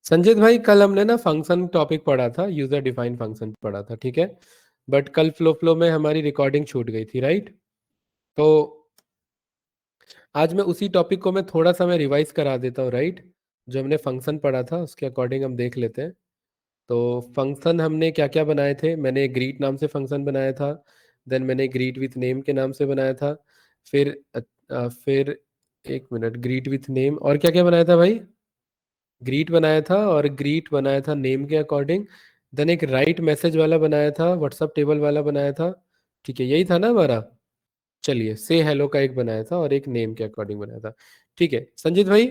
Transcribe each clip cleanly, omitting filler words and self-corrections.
संजीत भाई, कल हमने ना फंक्शन टॉपिक पढ़ा था, यूजर डिफाइंड फंक्शन पढ़ा था, ठीक है। बट कल फ्लो फ्लो में हमारी रिकॉर्डिंग छूट गई थी, राइट। तो आज मैं उसी टॉपिक को मैं थोड़ा सा मैं रिवाइज करा देता हूँ, राइट। जो हमने फंक्शन पढ़ा था उसके अकॉर्डिंग हम देख लेते हैं। तो फंक्शन हमने क्या क्या बनाए थे। मैंने ग्रीट नाम से फंक्शन बनाया था। देन मैंने ग्रीट विथ नेम के नाम से बनाया था। फिर फिर एक मिनट, ग्रीट विथ नेम और क्या क्या बनाया था भाई। ग्रीट बनाया था और ग्रीट बनाया था नेम के अकॉर्डिंग। देन एक राइट मैसेज वाला बनाया था, व्हाट्सअप टेबल वाला बनाया था। ठीक है, यही था ना हमारा। चलिए, से हेलो का एक बनाया था और एक नेम के अकॉर्डिंग बनाया था। ठीक है संजीत भाई,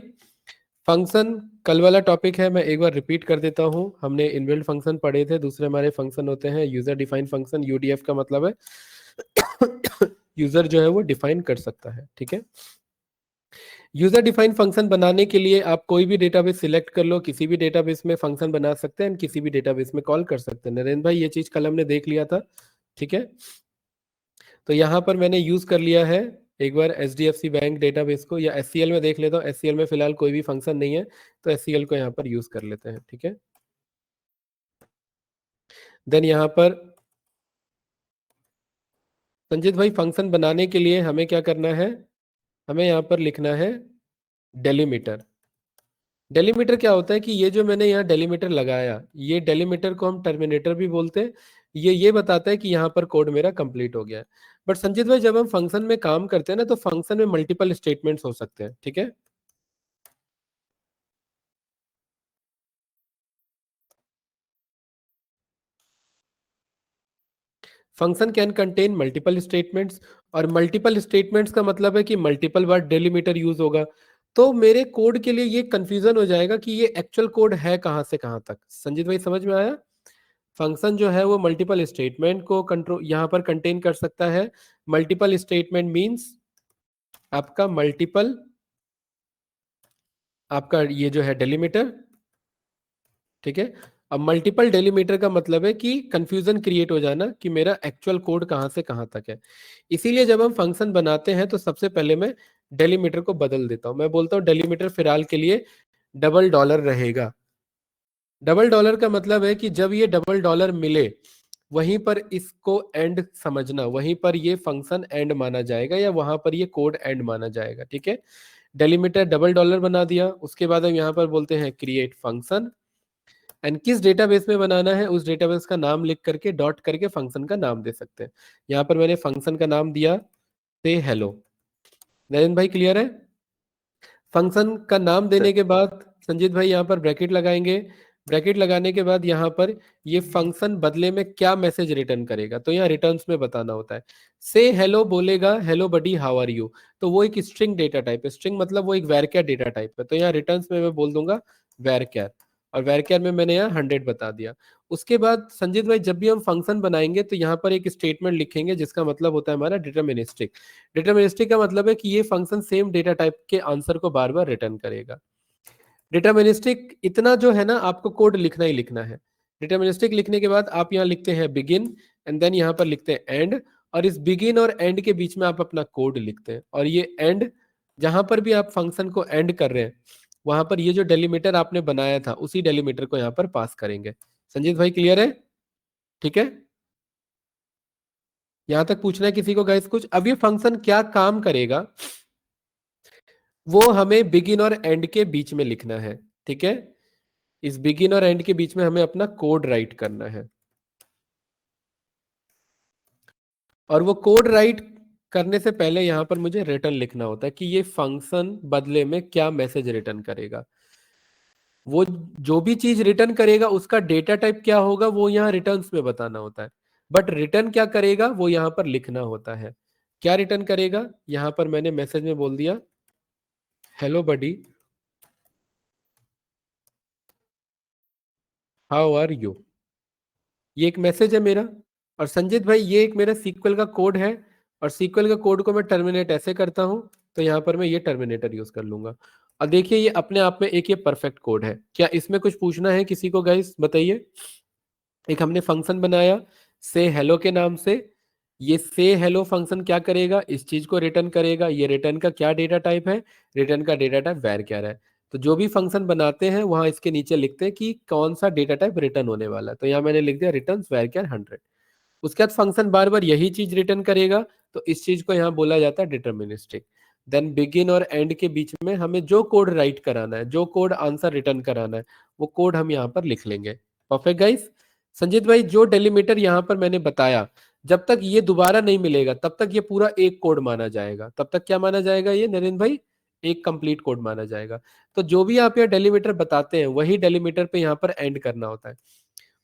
फंक्शन कल वाला टॉपिक है, मैं एक बार रिपीट कर देता हूँ। हमने इनबिल्ट फंक्शन पढ़े थे, दूसरे हमारे फंक्शन होते हैं यूजर डिफाइंड फंक्शन। यूडीएफ का मतलब है यूजर जो है वो डिफाइन कर सकता है, ठीक है। यूजर डिफाइंड फंक्शन बनाने के लिए आप कोई भी डेटाबेस सिलेक्ट कर लो, किसी भी डेटाबेस में फंक्शन बना सकते हैं, किसी भी डेटाबेस में कॉल कर सकते हैं। नरेंद्र भाई, ये चीज कल हमने देख लिया था, ठीक है। तो यहाँ पर मैंने यूज कर लिया है एक बार एचडीएफसी बैंक डेटाबेस को, या एससीएल में देख लेता हूँ। एससीएल में फिलहाल कोई भी फंक्शन नहीं है, तो एससीएल को यहाँ पर यूज कर लेते हैं, ठीक है। देन यहाँ पर संजीत भाई, फंक्शन बनाने के लिए हमें क्या करना है, हमें यहाँ पर लिखना है डेलीमीटर। डेलीमीटर क्या होता है कि ये जो मैंने यहाँ डेलीमीटर लगाया, ये डेलीमीटर को हम टर्मिनेटर भी बोलते हैं। ये बताता है कि यहाँ पर कोड मेरा कंप्लीट हो गया है। बट संजीत भाई, जब हम फंक्शन में काम करते हैं ना, तो फंक्शन में मल्टीपल स्टेटमेंट्स हो सकते हैं, ठीक है। Function can contain multiple statements, और मल्टीपल स्टेटमेंट्स का मतलब है कि मल्टीपल बार डेलीमीटर यूज होगा। तो मेरे कोड के लिए ये कंफ्यूजन हो जाएगा कि ये एक्चुअल कोड है कहां से कहां तक। संजीत भाई समझ में आया। फंक्शन जो है वो मल्टीपल स्टेटमेंट को कंट्रोल यहाँ पर कंटेन कर सकता है। मल्टीपल स्टेटमेंट मींस आपका मल्टीपल, आपका ये जो है डेलीमीटर, ठीक है। अब मल्टीपल डेलीमीटर का मतलब है कि कंफ्यूजन क्रिएट हो जाना कि मेरा एक्चुअल कोड कहां से कहां तक है। इसीलिए जब हम फंक्शन बनाते हैं तो सबसे पहले मैं डेलीमीटर को बदल देता हूं। मैं बोलता हूं डेलीमीटर फिलहाल के लिए डबल डॉलर रहेगा। डबल डॉलर का मतलब है कि जब ये डबल डॉलर मिले, वहीं पर इसको एंड समझना, वहीं पर ये फंक्शन एंड माना जाएगा, या वहां पर ये कोड एंड माना जाएगा, ठीक है। डेलीमीटर डबल डॉलर बना दिया, उसके बाद हम यहाँ पर बोलते हैं क्रिएट फंक्शन। एंड किस डेटाबेस में बनाना है उस डेटाबेस का नाम लिख करके डॉट करके फंक्शन का नाम दे सकते हैं। यहाँ पर मैंने फंक्शन का नाम दिया से हेलो। नरेंद्र भाई क्लियर है। फंक्शन का नाम देने के बाद संजीत भाई यहाँ पर ब्रैकेट लगाएंगे। ब्रैकेट लगाने के बाद यहाँ पर ये फंक्शन बदले में क्या मैसेज रिटर्न करेगा, तो यहाँ रिटर्न्स में बताना होता है। से हेलो बोलेगा hello buddy how are you, तो वो एक स्ट्रिंग डेटा टाइप है। स्ट्रिंग मतलब वो एक वैरक्यार डेटा टाइप है, तो यहाँ रिटर्न्स में मैं बोल दूंगा वैरक्यार, और वैरक्यार में मैंने यहाँ 100 बता दिया। उसके बाद संजीत भाई, जब भी हम फंक्शन बनाएंगे तो यहाँ पर एक स्टेटमेंट लिखेंगे जिसका मतलब होता है हमारा डिटर्मिनिस्टिक। डिटर्मिनिस्टिक का मतलब है कि ये फंक्शन सेम डेटा टाइप के आंसर को बार बार रिटर्न करेगा। डिटर्मिनिस्टिक इतना जो है ना, आपको कोड लिखना ही लिखना है। डिटर्मिनिस्टिक लिखने के बाद आप यहाँ लिखते हैं बिगिन, एंड देन यहाँ पर लिखते हैं एंड, और इस बिगिन और एंड के बीच में आप अपना कोड लिखते हैं। और ये एंड, जहां पर भी आप फंक्शन को एंड कर रहे हैं, वहां पर ये जो डेलीमीटर आपने बनाया था उसी डेलीमीटर को यहाँ पर पास करेंगे। संजीत भाई क्लियर है, ठीक है। यहां तक पूछना है किसी को गाइस कुछ। अब ये फंक्शन क्या काम करेगा, वो हमें बिगिन और एंड के बीच में लिखना है, ठीक है। इस बिगिन और एंड के बीच में हमें अपना कोड राइट करना है, और वो कोड राइट करने से पहले यहां पर मुझे रिटर्न लिखना होता है कि ये फंक्शन बदले में क्या मैसेज रिटर्न करेगा। वो जो भी चीज रिटर्न करेगा उसका डेटा टाइप क्या होगा वो यहाँ रिटर्न्स में बताना होता है। बट रिटर्न क्या करेगा वो यहाँ पर लिखना होता है। क्या रिटर्न करेगा, यहाँ पर मैंने मैसेज में बोल दिया hello buddy how are you. ये एक मैसेज है मेरा। और संजीत भाई, ये एक मेरा सीक्वल का कोड है, और सीक्वल का कोड को मैं टर्मिनेट ऐसे करता हूं, तो यहां पर मैं ये टर्मिनेटर यूज कर लूंगा। और देखिए, ये अपने आप में एक ये परफेक्ट कोड है। क्या इसमें कुछ पूछना है किसी को गाइस, बताइए। एक हमने फंक्शन बनाया से हेलो के नाम से। ये से हेलो फंक्शन क्या करेगा, इस चीज को रिटर्न करेगा। ये रिटर्न का क्या डेटा टाइप है, रिटर्न का डेटा टाइप वैर क्या है। तो जो भी फंक्शन बनाते हैं वहां इसके नीचे लिखते हैं कि कौन सा डेटा टाइप रिटर्न होने वाला है। तो यहाँ मैंने लिख दिया रिटर्न varchar 100। उसके बाद फंक्शन बार बार यही चीज रिटर्न करेगा, तो इस चीज को यहाँ बोला जाता है डिटर्मिनिस्टिक। देन बिगिन और एंड के बीच में हमें जो कोड राइट कराना है, जो कोड आंसर रिटर्न कराना है, वो कोड हम यहाँ पर लिख लेंगे। Perfect guys. संजीत भाई जो डेलीमीटर यहाँ पर मैंने बताया, जब तक ये दोबारा नहीं मिलेगा तब तक ये पूरा एक कोड माना जाएगा। तब तक क्या माना जाएगा ये नरेंद्र भाई? एक कंप्लीट कोड माना जाएगा। तो जो भी आप यहाँ डेलीमीटर बताते हैं वही डेलीमीटर पे यहाँ पर एंड करना होता है।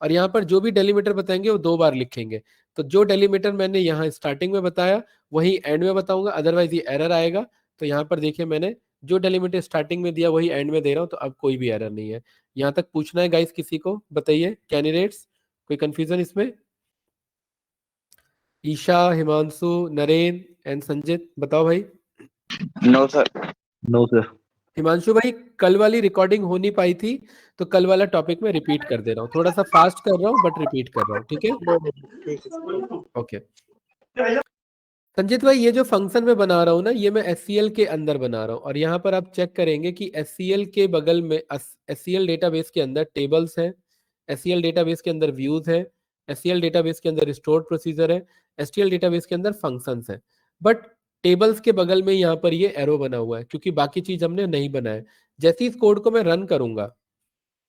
और यहाँ पर जो भी डेलीमीटर बताएंगे वो 2 बार लिखेंगे। तो जो डेलीमीटर मैंने यहाँ स्टार्टिंग में बताया वही एंड में बताऊंगा, अदरवाइज ये एरर आएगा। तो यहाँ पर देखिए मैंने जो डेलीमीटर स्टार्टिंग में दिया वही एंड में दे रहा हूँ, तो अब कोई भी एरर नहीं है। यहाँ तक पूछना है गाइस किसी को? बताइए कैंडिडेट्स, कोई कंफ्यूजन इसमें? ईशा, हिमांशु, नरेन एंड संजित, बताओ भाई। No sir. No sir. Himanshu भाई कल वाली रिकॉर्डिंग हो नहीं पाई थी, तो कल वाला टॉपिक में रिपीट कर दे रहा हूँ, थोड़ा सा फास्ट कर रहा हूँ बट रिपीट कर रहा हूँ, ठीक है? ओके संजीत भाई, ये जो फंक्शन में बना रहा हूँ ना, ये मैं एससीएल के अंदर बना रहा हूँ। और यहाँ पर आप चेक करेंगे कि एससीएल के बगल में एससीएल डेटाबेस के अंदर टेबल्स है, एससीएल डेटाबेस के अंदर व्यूज है, एससीएल डेटाबेस के अंदर स्टोर प्रोसीजर है, एसटीएल डेटाबेस के अंदर फंक्शंस है। बट टेबल्स के बगल में यहाँ पर ये एरो बना हुआ है क्योंकि बाकी चीज हमने नहीं बनाया। जैसे इस कोड को मैं रन करूंगा,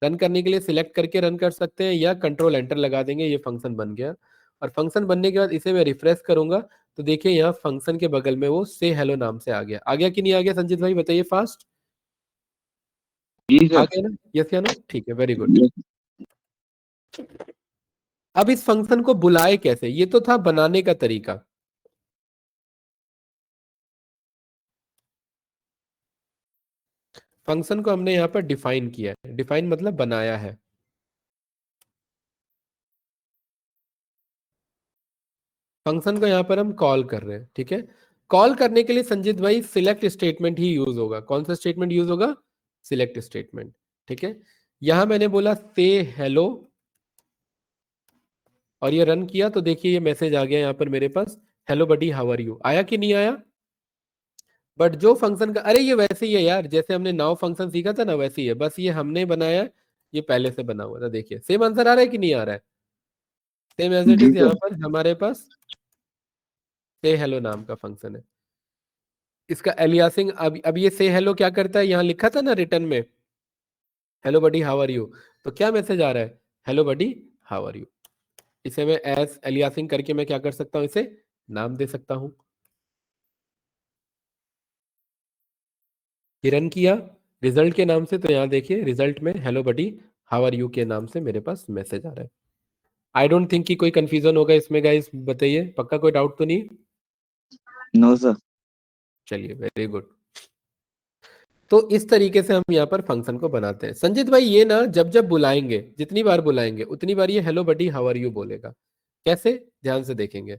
रन करने के लिए सिलेक्ट करके रन कर सकते हैं या कंट्रोल एंटर लगा देंगे, ये फंक्शन बन गया। और फंक्शन बनने के बाद इसे मैं रिफ्रेश करूंगा तो देखिए यहाँ फंक्शन के बगल में वो से हेलो नाम से आ गया कि नहीं आ गया? संजीत भाई बताइए फास्ट। आ गया ना? यस या नो? ठीक है, वेरी गुड। अब इस फंक्शन को बुलाए कैसे? ये तो था बनाने का तरीका। फंक्शन को हमने यहाँ पर डिफाइन किया है, डिफाइन मतलब बनाया है। फंक्शन को यहाँ पर हम कॉल कर रहे हैं, ठीक है? कॉल करने के लिए संजीत भाई सिलेक्ट स्टेटमेंट ही यूज होगा। कौन सा स्टेटमेंट यूज होगा? सिलेक्ट स्टेटमेंट, ठीक है? यहां मैंने बोला से हेलो और ये रन किया तो देखिए ये मैसेज आ गया यहाँ पर मेरे पास, hello buddy how are you. आया कि नहीं आया? बट जो फंक्शन का, अरे ये वैसे ही है यार, जैसे हमने नाउ फंक्शन सीखा था ना वैसे ही है, बस ये हमने बनाया, ये पहले से बना हुआ था। देखिए सेम आंसर आ रहा है कि नहीं आ रहा है? सेम एज इट जी इज यहाँ सर। पर हमारे पास से हेलो नाम का फंक्शन है। इसका एलियासिंग, अब ये से हेलो क्या करता है, यहाँ लिखा था ना रिटर्न में hello buddy how are you, तो क्या मैसेज आ रहा है? Hello buddy how are you. इसे मैं एज एलियासिंग करके मैं क्या कर सकता हूँ, इसे नाम दे सकता हूँ। रन किया रिजल्ट के नाम से, तो यहाँ देखिए रिजल्ट में hello buddy how are you के नाम से मेरे पास मैसेज आ रहा है। आई डोंट थिंक कि कोई कंफ्यूजन होगा इसमें गाइस, बताइए पक्का कोई डाउट तो नहीं? No sir. चलिए वेरी गुड। तो इस तरीके से हम यहाँ पर फंक्शन को बनाते हैं। संजीत भाई ये ना जब जब बुलाएंगे, जितनी बार बुलाएंगे उतनी बार ये hello buddy how are you बोलेगा। कैसे? ध्यान से देखेंगे।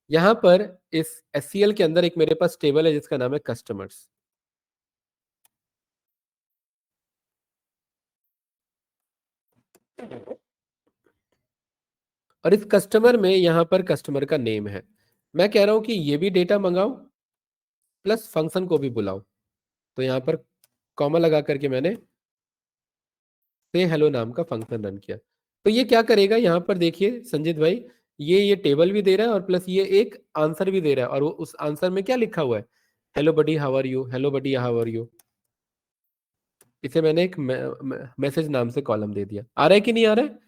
यहाँ पर इस एससीएल के अंदर एक मेरे पास टेबल है जिसका नाम है कस्टमर्स। और इस कस्टमर में यहाँ पर कस्टमर का नेम है। मैं कह रहा हूं कि ये भी डेटा मंगाओ प्लस फंक्शन को भी बुलाओ। तो यहाँ पर कॉमा लगा करके मैंने से हेलो नाम का फंक्शन रन किया। तो ये क्या करेगा, यहाँ पर देखिए संजीत भाई, ये टेबल भी दे रहा है और प्लस ये एक आंसर भी दे रहा है। और वो उस आंसर में क्या लिखा हुआ है? Hello buddy how are you, hello buddy how are you. इसे मैंने एक मैसेज नाम से कॉलम दे दिया। आ रहा है कि नहीं आ रहा है?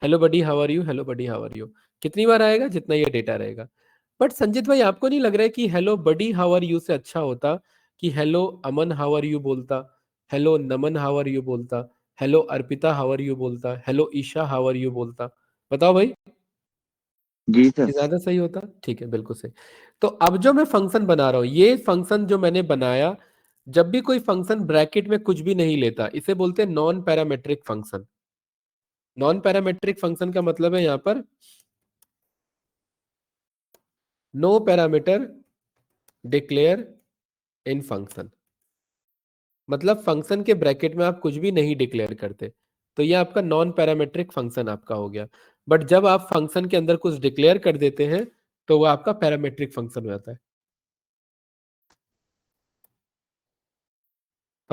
Hello buddy how are you, hello buddy how are you. कितनी बार आएगा? जितना ये डेटा रहेगा। बट संजीत भाई आपको नहीं लग रहा है कि hello buddy how are you से अच्छा होता कि hello Aman how are you बोलता, hello Naman how are you बोलता, hello Arpita how are you बोलता, hello Isha how are you बोलता? बताओ भाई, जी सर। ये ज्यादा सही होता? ठीक है, बिल्कुल सही। तो अब जो मैं फंक्शन बना रहा हूं, ये फंक्शन जो मैंने बनाया, जब भी कोई फंक्शन ब्रैकेट में कुछ भी नहीं लेता इसे बोलते हैं non parametric function. Non parametric function का मतलब है यहाँ पर no parameter declare in function. मतलब फंक्शन के ब्रैकेट में आप कुछ भी नहीं डिक्लेयर करते, तो ये आपका नॉन पैरामेट्रिक फंक्शन आपका हो गया। बट जब आप फंक्शन के अंदर कुछ डिक्लेयर कर देते हैं तो वो आपका पैरामेट्रिक फंक्शन हो जाता है।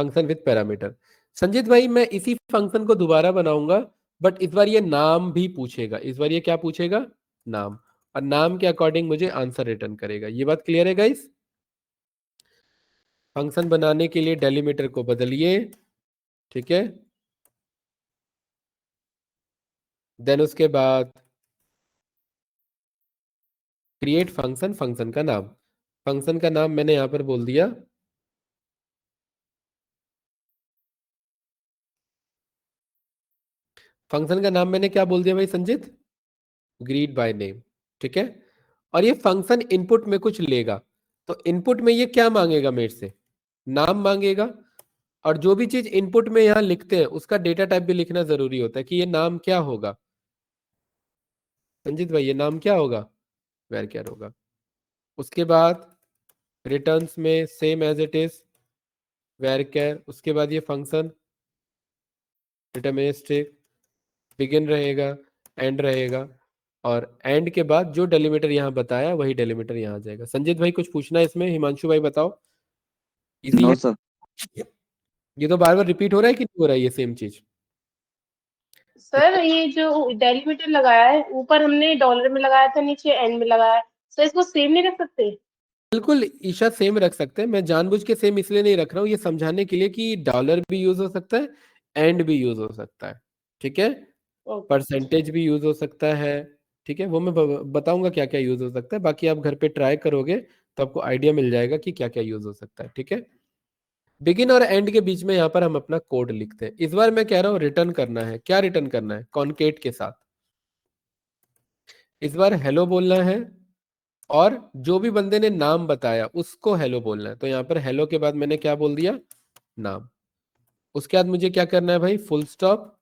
Function with parameter. संजीत भाई मैं इसी फंक्शन को दोबारा बनाऊंगा, बट इस बार ये नाम भी पूछेगा। इस बार ये क्या पूछेगा? नाम। और नाम के अकॉर्डिंग मुझे आंसर रिटर्न करेगा। ये बात क्लियर है गाइस? फंक्शन बनाने के लिए डेलीमीटर को बदलिए, ठीक है। देन उसके बाद क्रिएट फंक्शन, फंक्शन का नाम। फंक्शन का नाम मैंने यहां पर बोल दिया फंक्शन का नाम मैंने क्या बोल दिया भाई संजीत? ग्रीट बाय नेम, ठीक है। और ये फंक्शन इनपुट में कुछ लेगा, तो इनपुट में ये क्या मांगेगा मेरे से? नाम मांगेगा। और जो भी चीज इनपुट में यहाँ लिखते हैं उसका डेटा टाइप भी लिखना जरूरी होता है कि ये नाम क्या होगा। संजीत भाई ये नाम क्या होगा? वैर होगा। उसके बाद रिटर्न्स में सेम एज इट इज वैर। उसके बाद ये फंक्शन डिटरमिनिस्टिक बिगिन रहेगा, एंड रहेगा। और एंड के बाद जो डेलीमीटर यहाँ बताया वही डेलीमीटर यहाँ आ जाएगा। संजीत भाई कुछ पूछना है इसमें? हिमांशु भाई बताओ। इजी नो है? सर। ये तो बार बार रिपीट हो रहा है कि नहीं हो रहा है ये सेम चीज? सर ये जो डेलीमीटर लगाया है, ऊपर हमने डॉलर में लगाया था, नीचे एन में लगाया है, सर इसको सेम नहीं रख सकते? बिल्कुल ईशा, सेम रख सकते हैं। मैं जानबूझ के सेम इसलिए नहीं रख रहा हूँ, ये समझाने के लिए कि डॉलर भी यूज हो सकता है, एंड भी यूज हो सकता है, ठीक है। ओके। परसेंटेज भी यूज हो सकता है, ठीक है। वो मैं बताऊंगा क्या क्या यूज हो सकता है। बाकी आप घर पे ट्राई करोगे तो आपको आइडिया मिल जाएगा कि क्या क्या यूज हो सकता है, ठीक है। बिगिन और एंड के बीच में यहाँ पर हम अपना कोड लिखते हैं। इस बार मैं कह रहा हूँ रिटर्न करना है। क्या रिटर्न करना है? कॉन्केट के साथ। इस बार हेलो बोलना है, और जो भी बंदे ने नाम बताया उसको हेलो बोलना है। तो यहाँ पर हेलो के बाद मैंने क्या बोल दिया? नाम। उसके बाद मुझे क्या करना है भाई? Full stop,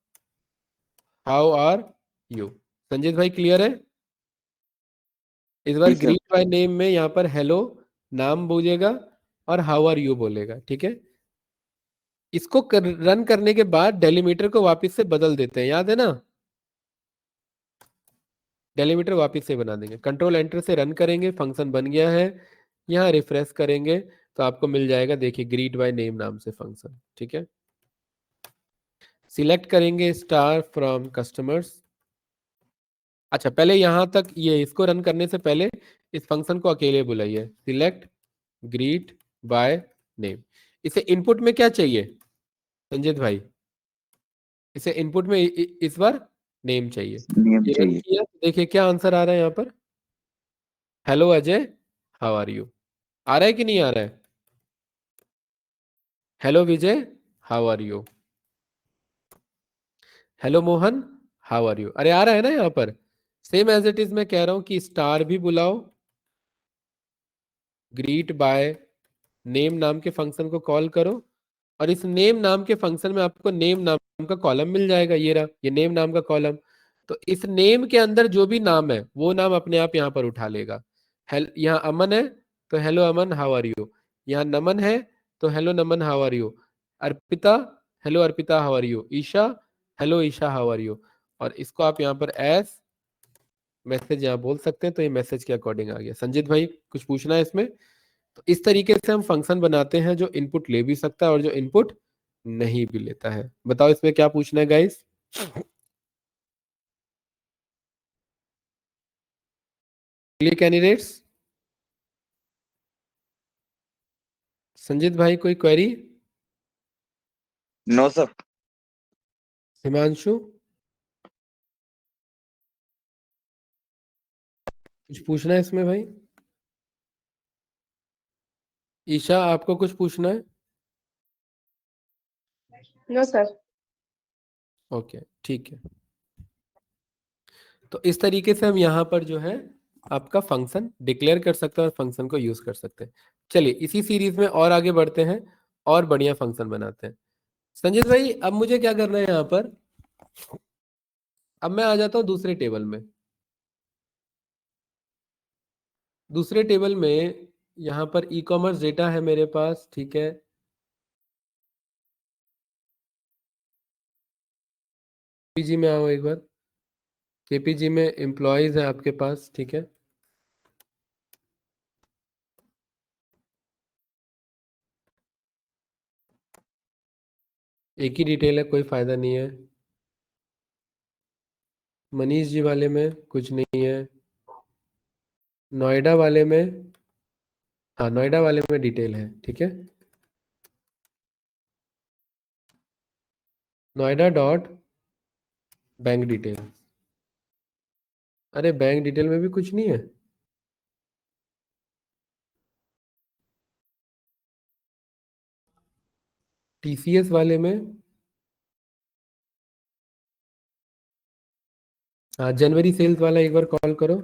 how are you. Sanjeet भाई क्लियर है? इस बार जी सर। ग्रीट बाय नेम में यहाँ पर हेलो नाम बोलेगा और हाउ आर यू बोलेगा, ठीक है। इसको रन करने के बाद डेलीमीटर को वापस से बदल देते हैं, याद है ना? डेलीमीटर वापस से बना देंगे। कंट्रोल एंटर से रन करेंगे, फंक्शन बन गया है। यहाँ रिफ्रेश करेंगे तो आपको मिल जाएगा, देखिए ग्रीट बाय नेम नाम से फंक्शन, ठीक है। सिलेक्ट करेंगे स्टार फ्रॉम कस्टमर्स। अच्छा पहले यहां तक, ये इसको रन करने से पहले इस फंक्शन को अकेले बुलाइए। Select greet by name. इसे इनपुट में क्या चाहिए संजीत भाई? इसे इनपुट में इस बार नेम चाहिए। नियम ये रन चाहिए। किया तो देखिए क्या आंसर आ रहा है यहाँ पर? Hello Ajay, how are you. आ रहा है कि नहीं आ रहा है? Hello Vijay, how are you. Hello Mohan, how are you. अरे आ रहा है ना यहाँ पर? सेम एज इट इज मैं कह रहा हूं कि स्टार भी बुलाओ, ग्रीट बाय नेम नाम के फंक्शन को कॉल करो, और इस नेम नाम के फंक्शन में आपको नेम नाम का कॉलम मिल जाएगा। ये रहा, ये नेम नाम का कॉलम। तो इस नेम के अंदर जो भी नाम है वो नाम अपने आप यहाँ पर उठा लेगा। यहाँ अमन है तो hello Aman, how are you. यहाँ नमन है तो hello Naman, how are you. Arpita, hello Arpita, how are you. Isha, hello Isha, how are you. और इसको आप यहाँ पर एस मैसेज यहाँ बोल सकते हैं, तो ये मैसेज के अकॉर्डिंग आ गया। संजीत भाई कुछ पूछना है इसमें? तो इस तरीके से हम फंक्शन बनाते हैं जो इनपुट ले भी सकता है और जो इनपुट नहीं भी लेता है। बताओ इसमें क्या पूछना है गाइस? Clear candidates? संजीत भाई कोई क्वेरी? No sir. हिमांशु कुछ पूछना है इसमें भाई? ईशा आपको कुछ पूछना है? No sir. ओके ठीक है। तो इस तरीके से हम यहाँ पर जो है आपका फंक्शन डिक्लेयर कर सकते हैं और फंक्शन को यूज कर सकते हैं। चलिए इसी सीरीज में और आगे बढ़ते हैं और बढ़िया फंक्शन बनाते हैं। संजीत भाई अब मुझे क्या करना है यहाँ पर? अब मैं आ जाता हूँ दूसरे टेबल में। दूसरे टेबल में यहाँ पर ई कॉमर्स डेटा है मेरे पास, ठीक है। केपीजी में आओ एक बार। केपीजी में एम्प्लॉयज है आपके पास, ठीक है। एक ही डिटेल है, कोई फायदा नहीं है। मनीष जी वाले में कुछ नहीं है। नोएडा वाले में, हाँ नोएडा वाले में डिटेल है, ठीक है। Noida dot bank detail. अरे बैंक डिटेल में भी कुछ नहीं है। टीसीएस वाले में, हाँ जनवरी सेल्स वाला एक बार कॉल करो।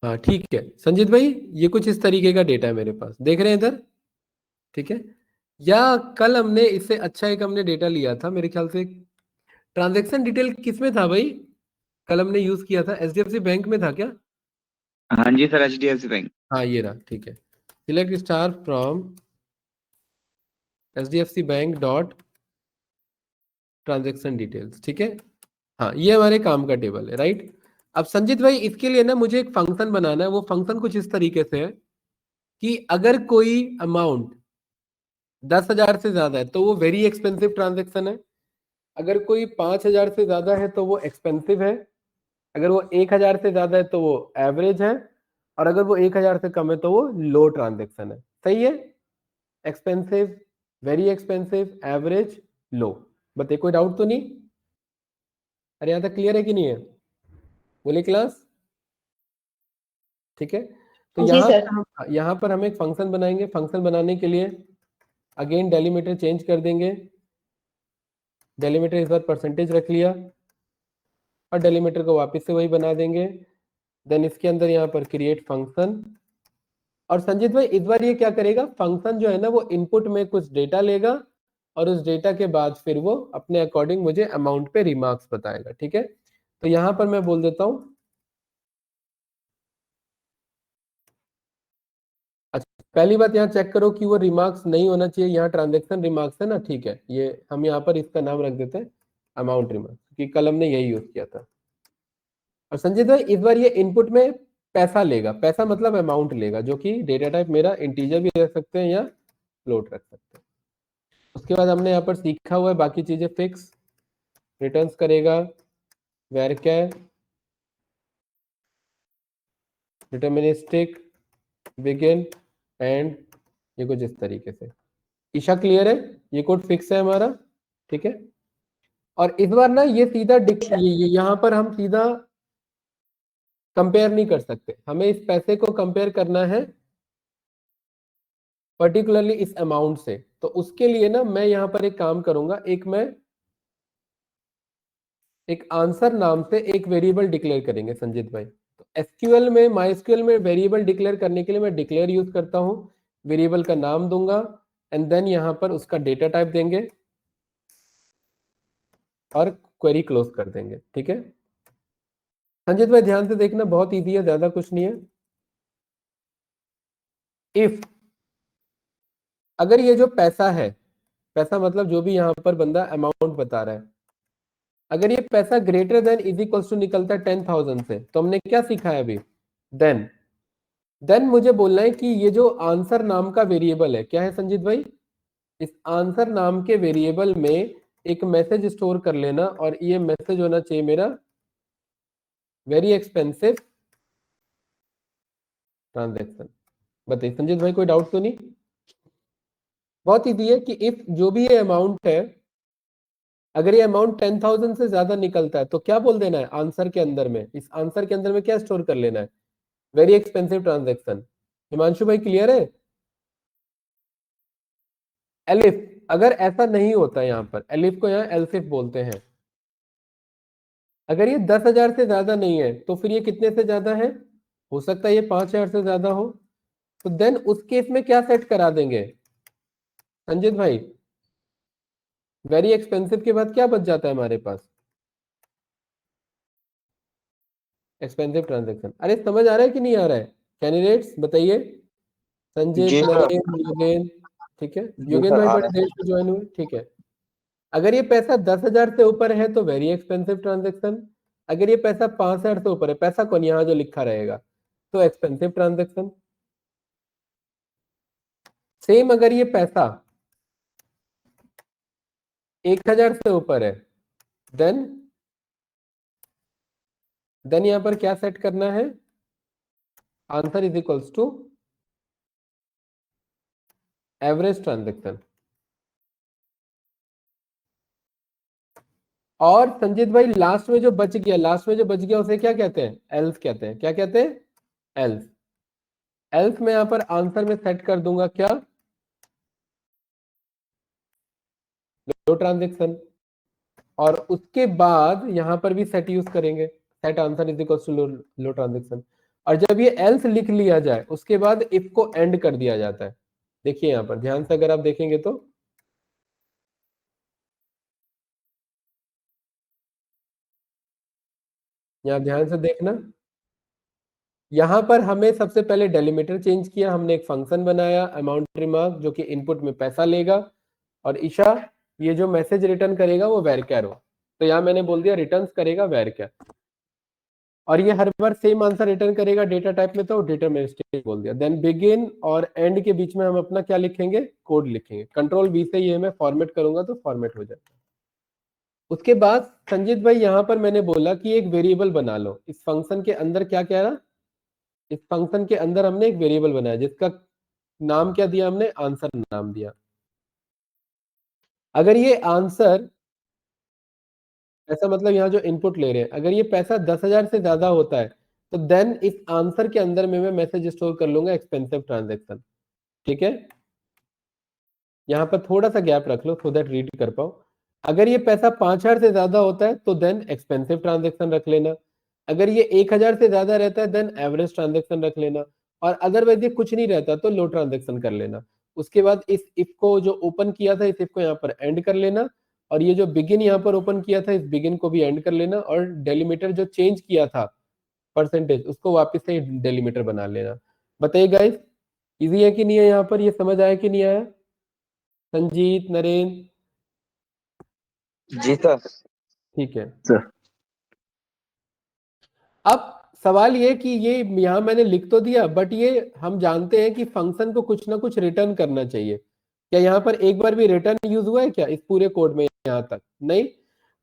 हाँ ठीक है संजीत भाई, ये कुछ इस तरीके का डेटा है मेरे पास, देख रहे हैं इधर, ठीक है। या कल हमने इससे अच्छा एक हमने डेटा लिया था मेरे ख्याल से, ट्रांजैक्शन डिटेल किसमें था भाई? कल हमने यूज किया था एचडीएफसी बैंक में था क्या? हाँ जी सर, HDFC बैंक। हाँ ये रहा, ठीक है। Select star from HDFC bank dot transaction details, ठीक है। हाँ ये हमारे काम का टेबल है, राइट। अब संजीत भाई इसके लिए ना मुझे एक फंक्शन बनाना है। वो फंक्शन कुछ इस तरीके से है कि अगर कोई अमाउंट 10,000 से ज्यादा है तो वो वेरी एक्सपेंसिव ट्रांजेक्शन है। अगर कोई 5,000 से ज्यादा है तो वो एक्सपेंसिव है। अगर वो 1,000 से ज्यादा है तो वो एवरेज है। और अगर वो 1,000 से कम है तो वो लो ट्रांजेक्शन है। सही है? एक्सपेंसिव, वेरी एक्सपेंसिव, एवरेज, लो। बताइए कोई डाउट तो नहीं? अरे यहाँ तक क्लियर है कि नहीं है? बोले क्लास, ठीक है। तो जी यहाँ सर। पर हम एक फंक्शन बनाएंगे। फंक्शन बनाने के लिए अगेन डेलीमीटर चेंज कर देंगे। डेलीमीटर इस बार परसेंटेज रख लिया और डेलीमीटर को वापस से वही बना देंगे। देन इसके अंदर यहाँ पर क्रिएट फंक्शन। और संजीत भाई इस बार ये क्या करेगा, फंक्शन जो है ना वो इनपुट में कुछ डेटा लेगा और उस डेटा के बाद फिर वो अपने अकॉर्डिंग मुझे अमाउंट पे रिमार्क्स बताएगा, ठीक है। तो यहाँ पर मैं बोल देता हूँ, अच्छा पहली बात यहाँ चेक करो कि वो रिमार्क्स नहीं होना चाहिए। यहाँ ट्रांजेक्शन रिमार्क्स है ना, ठीक है। ये हम यहाँ पर इसका नाम रख देते हैं अमाउंट रिमार्क्स, क्योंकि कल हमने यही यूज किया था। और संजीत भाई इस बार ये इनपुट में पैसा लेगा। पैसा मतलब अमाउंट लेगा, जो कि डेटा टाइप मेरा इंटीजर भी रख सकते हैं या फ्लोट रख सकते हैं। उसके बाद हमने यहाँ पर सीखा हुआ है बाकी चीजें फिक्स, रिटर्न्स करेगा, वेरकैर, डिटर्मिनिस्टिक, बिगिन, एंड, ये कुछ इस तरीके से। ईशा क्लियर है? ये कोड फिक्स है हमारा, ठीक है। और इस बार ना ये सीधा यहाँ पर हम सीधा कंपेयर नहीं कर सकते। हमें इस पैसे को कंपेयर करना है पर्टिकुलरली इस अमाउंट से। तो उसके लिए ना मैं यहाँ पर एक काम करूंगा, एक आंसर नाम से एक वेरिएबल डिक्लेयर करेंगे संजीत भाई। तो एसक्यूएल में, माइस्क्यूएल में वेरिएबल डिक्लेयर करने के लिए मैं डिक्लेयर यूज करता हूँ। वेरिएबल का नाम दूंगा एंड देन यहाँ पर उसका डेटा टाइप देंगे और क्वेरी क्लोज कर देंगे, ठीक है। संजीत भाई ध्यान से देखना, बहुत इजी है, ज्यादा कुछ नहीं है। इफ अगर ये जो पैसा है, पैसा मतलब जो भी यहाँ पर बंदा अमाउंट बता रहा है, अगर ये पैसा greater than is equal to निकलता है 10,000 से, तो हमने क्या सीखा है अभी, देन मुझे बोलना है कि ये जो आंसर नाम का वेरिएबल है, क्या है संजीत भाई, इस आंसर नाम के वेरिएबल में एक मैसेज स्टोर कर लेना और ये मैसेज होना चाहिए मेरा वेरी एक्सपेंसिव ट्रांजेक्शन। बताइए संजीत भाई कोई डाउट तो नहीं? बहुत इजी है कि इफ जो भी ये अमाउंट है, अगर ये अमाउंट 10,000 से ज्यादा निकलता है तो क्या बोल देना है आंसर के अंदर में, इस आंसर के अंदर में क्या स्टोर कर लेना है, वेरी एक्सपेंसिव ट्रांजेक्शन। हिमांशु भाई क्लियर है? एलिफ, अगर ऐसा नहीं होता, यहाँ पर एलिफ को यहाँ एल्सिफ बोलते हैं। अगर ये 10,000 से ज्यादा नहीं है तो फिर ये कितने से ज्यादा है, हो सकता है ये 5,000 से ज्यादा हो। तो देन उस केस में क्या सेट करा देंगे संजीत भाई, वेरी एक्सपेंसिव के बाद क्या बच जाता है हमारे पास, एक्सपेंसिव ट्रांजेक्शन। अरे समझ आ रहा है कि नहीं आ रहा है? कैंडिडेट्स बताइए, संजीत, जी सर। नरेंद्र, योगेन, ठीक है। जी योगेन सर, भाई आ बड़े रहा देर से ज्वाइन हुए, ठीक है। अगर ये पैसा 10,000 से ऊपर है तो वेरी एक्सपेंसिव ट्रांजेक्शन। अगर ये पैसा 5,000 से ऊपर है, पैसा कौन यहाँ जो लिखा रहेगा, तो एक्सपेंसिव ट्रांजेक्शन। सेम अगर ये पैसा 1000 से ऊपर है, देन यहां पर क्या सेट करना है, answer is equals to average transaction. और संजीत भाई लास्ट में जो बच गया उसे क्या कहते हैं, एल्स कहते हैं। क्या कहते हैं, एल्स। एल्स मैं यहां पर आंसर में सेट कर दूंगा क्या, लो ट्रांजेक्शन। और उसके बाद यहां पर भी सेट यूज करेंगे, set answer is equal to low transaction. और जब ये एल्स लिख लिया जाए उसके बाद इफ को एंड कर दिया जाता है। देखिए यहां पर ध्यान से अगर आप देखेंगे तो यहां ध्यान से देखना, यहां पर हमें सबसे पहले डेलीमीटर चेंज किया, हमने एक फंक्शन बनाया अमाउंट रिमार्क जो कि इनपुट में पैसा लेगा, और ईशा ये जो मैसेज रिटर्न करेगा वो वेरक्यार हो, तो यहां मैंने बोल दिया रिटर्न करेगा वेरक्यार। और ये हर बार सेम आंसर रिटर्न करेगा डेटा टाइप में, तो डिटरमिनिस्टिक बोल दिया। देन बिगिन और एंड के बीच में हम अपना क्या लिखेंगे, कोड लिखेंगे। कंट्रोल वी से ये मैं फॉर्मेट करूंगा तो फॉर्मेट हो जाएगा। उसके बाद संजीत भाई यहां पर मैंने बोला कि एक वेरिएबल बना लो इस फंक्शन के अंदर। क्या कह रहा, इस फंक्शन के अंदर हमने एक वेरिएबल बनाया जिसका नाम क्या दिया हमने, आंसर नाम दिया। अगर ये आंसर, ऐसा मतलब यहाँ जो इनपुट ले रहे हैं, अगर ये पैसा 10,000 से ज्यादा होता है तो देन इस आंसर के अंदर में मैं मैसेज स्टोर कर लूंगा एक्सपेंसिव ट्रांजेक्शन। ठीक है, यहाँ पर थोड़ा सा गैप रख लो सो दैट रीड कर पाओ। अगर ये पैसा 5,000 से ज्यादा होता है तो देन एक्सपेंसिव ट्रांजेक्शन रख लेना। अगर ये 1,000 से ज्यादा रहता है देन एवरेज ट्रांजेक्शन रख लेना। और अदरवाइज ये कुछ नहीं रहता तो लो ट्रांजेक्शन कर लेना। उसके बाद इस इफ को जो ओपन किया था इस इफ को यहाँ पर एंड कर लेना, और ये जो बिगिन यहाँ पर ओपन किया था इस बिगिन को भी एंड कर लेना, और डेलीमीटर जो चेंज किया था परसेंटेज उसको वापस से डेलीमीटर बना लेना। बताइए गाइस, इजी है कि नहीं है, यहाँ पर ये समझ आया कि नहीं आया, संजीत नरेंद्र? जी सर। ठीक है। सर। अब सवाल ये कि ये यहाँ मैंने लिख तो दिया बट ये हम जानते हैं कि फंक्शन को कुछ ना कुछ रिटर्न करना चाहिए। क्या यहाँ पर एक बार भी रिटर्न यूज हुआ है क्या इस पूरे कोड में, यहाँ तक नहीं।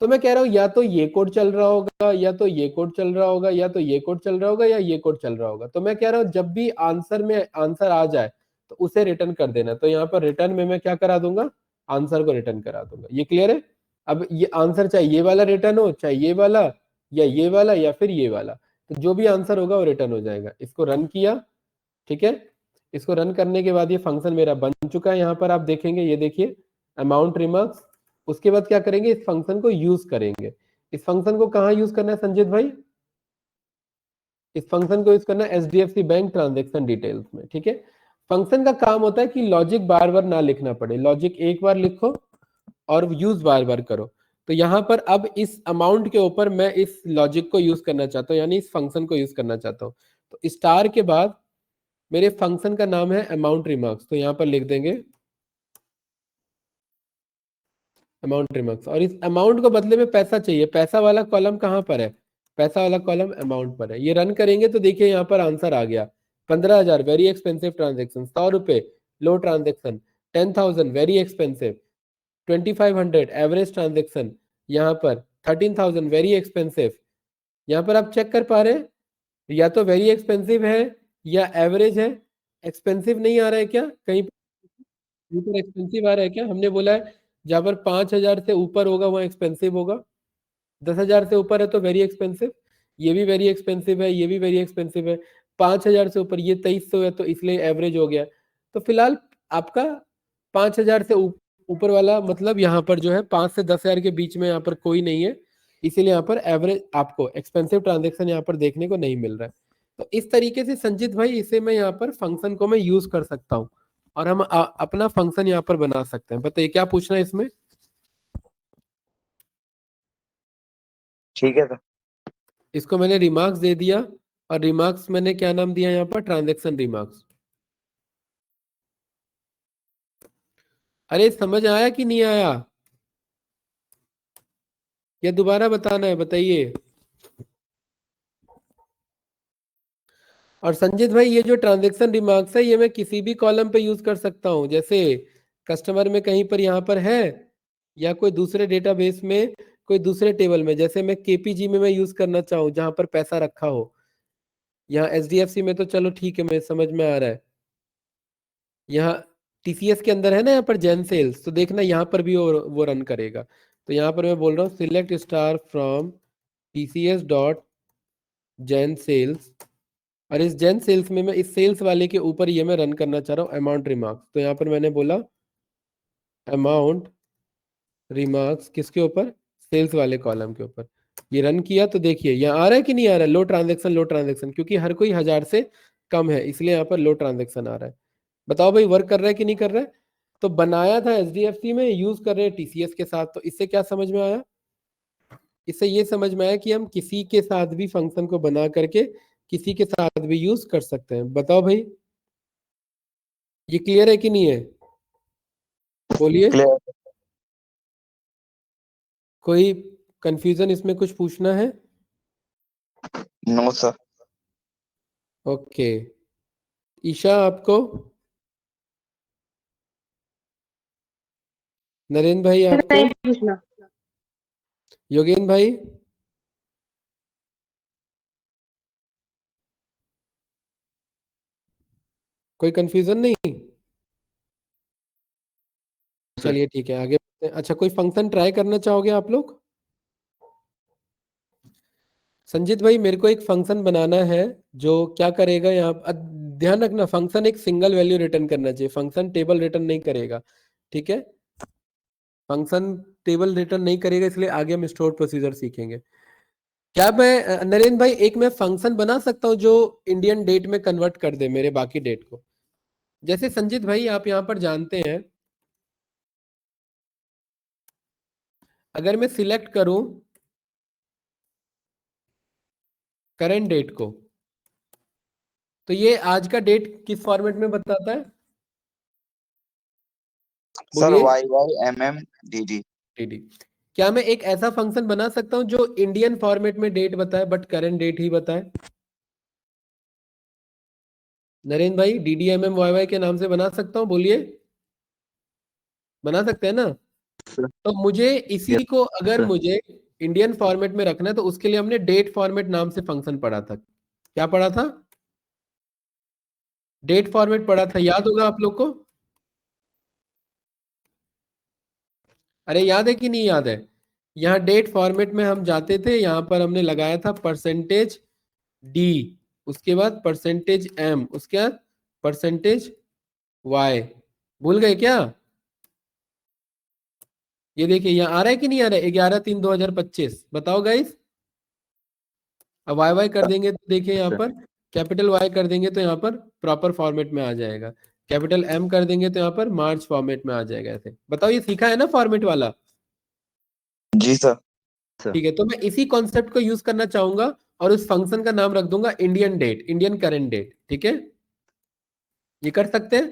तो मैं कह रहा हूँ या तो ये कोड चल रहा होगा, या तो ये कोड चल रहा होगा, या तो ये कोड चल रहा होगा, या ये कोड चल रहा होगा। तो मैं कह रहा हूँ जब भी आंसर में आंसर आ जाए तो उसे रिटर्न कर देना। तो यहाँ पर रिटर्न में मैं क्या करा दूंगा, आंसर को रिटर्न करा दूंगा। ये क्लियर है। अब ये आंसर चाहे ये वाला रिटर्न हो, चाहे ये वाला, या ये वाला, या फिर ये वाला, तो जो भी आंसर होगा वो रिटर्न हो जाएगा। इसको रन किया, ठीक है। इसको रन करने के बाद ये फंक्शन मेरा बन चुका है। यहाँ पर आप देखेंगे, ये देखिए अमाउंट रिमार्क्स। उसके बाद क्या करेंगे, इस फंक्शन को यूज करेंगे। इस फंक्शन को कहाँ यूज करना है संजीत भाई, इस फंक्शन को यूज करना है एचडीएफसी बैंक ट्रांजेक्शन डिटेल्स में। ठीक है, फंक्शन का काम होता है कि लॉजिक बार बार ना लिखना पड़े, लॉजिक एक बार लिखो और यूज बार बार करो। तो यहाँ पर अब इस अमाउंट के ऊपर मैं इस लॉजिक को यूज करना चाहता हूँ, यानी इस फंक्शन को यूज करना चाहता हूँ। तो स्टार के बाद मेरे फंक्शन का नाम है अमाउंट रिमार्क्स, तो यहाँ पर लिख देंगे अमाउंट रिमार्क्स। और इस अमाउंट को बदले में पैसा चाहिए, पैसा वाला कॉलम कहाँ पर है, पैसा वाला कॉलम अमाउंट पर है। ये रन करेंगे तो देखिए यहाँ पर आंसर आ गया, 15,000 वेरी एक्सपेंसिव ट्रांजेक्शन, 100 रुपए low transaction, 10,000 very expensive, 2,500 average transaction, यहाँ पर 13,000 वेरी एक्सपेंसिव। यहाँ पर आप चेक कर पा रहे हैं, या तो वेरी एक्सपेंसिव है या एवरेज है। एक्सपेंसिव नहीं आ रहा है क्या कहीं पर एक्सपेंसिव आ रहा है क्या, हमने बोला है जहां पर 5,000 से ऊपर होगा वहां एक्सपेंसिव होगा, 10,000 से ऊपर है तो वेरी एक्सपेंसिव। ये भी वेरी एक्सपेंसिव है, ये भी वेरी एक्सपेंसिव है। 5,000 से ऊपर, ये 2,300 है तो इसलिए एवरेज हो गया। तो फिलहाल आपका 5,000 से ऊपर वाला मतलब यहाँ पर जो है 5 से 10,000 के बीच में यहाँ पर कोई नहीं है, इसीलिए यहाँ पर एवरेज आपको एक्सपेंसिव ट्रांजेक्शन यहाँ पर देखने को नहीं मिल रहा है। तो इस तरीके से संजीत भाई इसे मैं यहाँ पर फंक्शन को मैं यूज कर सकता हूँ, और हम अपना फंक्शन यहाँ पर बना सकते हैं। बताइए क्या पूछना है इसमें। ठीक है सर। इसको मैंने रिमार्क्स दे दिया, और रिमार्क्स मैंने क्या नाम दिया यहाँ पर, ट्रांजैक्शन रिमार्क्स। अरे समझ आया कि नहीं आया, या दोबारा बताना है, बताइए। और संजीत भाई ये जो ट्रांजैक्शन रिमार्क्स है ये मैं किसी भी कॉलम पे यूज कर सकता हूँ, जैसे कस्टमर में कहीं पर यहाँ पर है, या कोई दूसरे डेटाबेस में, कोई दूसरे टेबल में, जैसे मैं केपीजी में मैं यूज करना चाहूँ जहां पर पैसा रखा हो। यहाँ एचडीएफसी में तो चलो ठीक है, मैं समझ में आ रहा है। यहाँ टीसीएस के अंदर है ना, यहाँ पर जैन सेल्स, तो देखना यहाँ पर भी वो रन करेगा। तो यहाँ पर मैं बोल रहा हूँ select star from TCS dot Jain sales, और इस जैन सेल्स में मैं इस सेल्स वाले के ऊपर ये मैं रन करना चाह रहा हूँ अमाउंट रिमार्क्स। तो यहाँ पर मैंने बोला अमाउंट रिमार्क्स किसके ऊपर, सेल्स वाले कॉलम के ऊपर। ये रन किया तो देखिए यहाँ आ रहा है कि नहीं आ रहा है, लो ट्रांजेक्शन लो ट्रांजेक्शन, क्योंकि हर कोई 1000 से कम है इसलिए यहाँ पर लो ट्रांजेक्शन आ रहा है। बताओ भाई वर्क कर रहा है कि नहीं कर रहा है। तो बनाया था एचडीएफसी में, यूज कर रहे हैं टीसीएस के साथ। तो इससे क्या समझ में आया, इससे ये समझ में आया कि हम किसी के साथ भी फंक्शन को बना करके किसी के साथ भी यूज कर सकते हैं। बताओ भाई ये क्लियर है कि नहीं है, बोलिए। क्लियर। कोई कंफ्यूजन इसमें कुछ पूछना है? No sir. ओके ईशा आपको, नरेंद्र भाई आपको, नहीं पूछना। योगेंद्र भाई, कोई कंफ्यूजन नहीं? चलिए ठीक है आगे बढ़ते हैं। अच्छा कोई फंक्शन ट्राई करना चाहोगे आप लोग? संजीत भाई मेरे को एक फंक्शन बनाना है जो क्या करेगा, यहाँ ध्यान रखना फंक्शन एक सिंगल वैल्यू रिटर्न करना चाहिए, फंक्शन टेबल रिटर्न नहीं करेगा, ठीक है। फंक्शन टेबल रिटर्न नहीं करेगा, इसलिए आगे हम स्टोर प्रोसीजर सीखेंगे। क्या मैं नरेंद्र भाई एक मैं फंक्शन बना सकता हूँ जो इंडियन डेट में कन्वर्ट कर दे मेरे बाकी डेट को? जैसे संजीत भाई आप यहाँ पर जानते हैं, अगर मैं सिलेक्ट करूं करंट डेट को, तो ये आज का डेट किस फॉर्मेट में बताता है, सर बोलिए। YYMMDD। टीडी। क्या मैं एक ऐसा फंक्शन बना सकता हूं जो इंडियन फॉर्मेट में डेट बताए बट करंट डेट ही बताए? नरेंद्र भाई DDMM YY के नाम से बना सकता हूं, बोलिए। बना सकते हैं ना? तो मुझे इसी को अगर मुझे इंडियन फॉर्मेट में रखना है तो उसके लिए हमने डेट फॉर्मेट नाम से फंक्शन पढ़ा था। क्या पढ़ा था? डेट फॉर्मेट पढ़ा था, याद होगा आप लोग को। अरे याद है कि नहीं याद है? यहाँ डेट फॉर्मेट में हम जाते थे, यहाँ पर हमने लगाया था परसेंटेज डी, उसके बाद परसेंटेज एम, उसके बाद परसेंटेज वाई। भूल गए क्या? ये देखिए यहाँ आ रहा है कि नहीं आ रहा है, 11/3/2025। बताओ गाइस। अब वाई वाई कर देंगे तो देखिए यहाँ पर कैपिटल वाई कर देंगे तो यहाँ पर प्रॉपर फॉर्मेट में आ जाएगा, कैपिटल एम कर देंगे तो यहाँ पर मार्च फॉर्मेट में आ जाएगा। ऐसे बताओ ये सीखा है ना फॉर्मेट वाला? जी सर। ठीक है, तो मैं इसी कॉन्सेप्ट को यूज करना चाहूंगा और उस फंक्शन का नाम रख दूंगा Indian date, Indian current date, ठीक है। ये कर सकते हैं।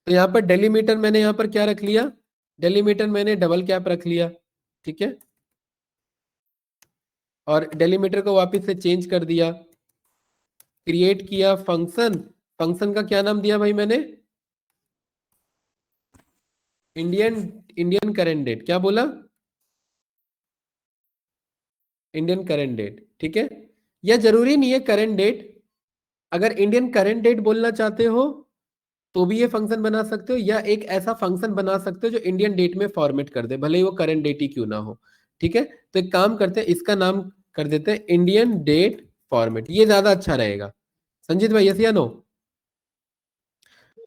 तो यहाँ पर डेलीमीटर मैंने यहाँ पर क्या रख लिया, डेलीमीटर मैंने डबल कैप रख लिया, ठीक है। और डेलीमीटर को वापस से चेंज कर दिया, क्रिएट किया फंक्शन, फंक्शन का क्या नाम दिया भाई मैंने, इंडियन इंडियन करंट डेट। क्या बोला? इंडियन करंट डेट, ठीक है। यह जरूरी नहीं है करंट डेट, अगर इंडियन करंट डेट बोलना चाहते हो तो भी ये फंक्शन बना सकते हो, या एक ऐसा फंक्शन बना सकते हो जो इंडियन डेट में फॉर्मेट कर दे, भले ही वो करंट डेट ही क्यों ना हो, ठीक है। तो एक काम करते हैं, इसका नाम कर देते हैं इंडियन डेट फॉर्मेट, ये ज्यादा अच्छा रहेगा। संजीत भाई यस या नो?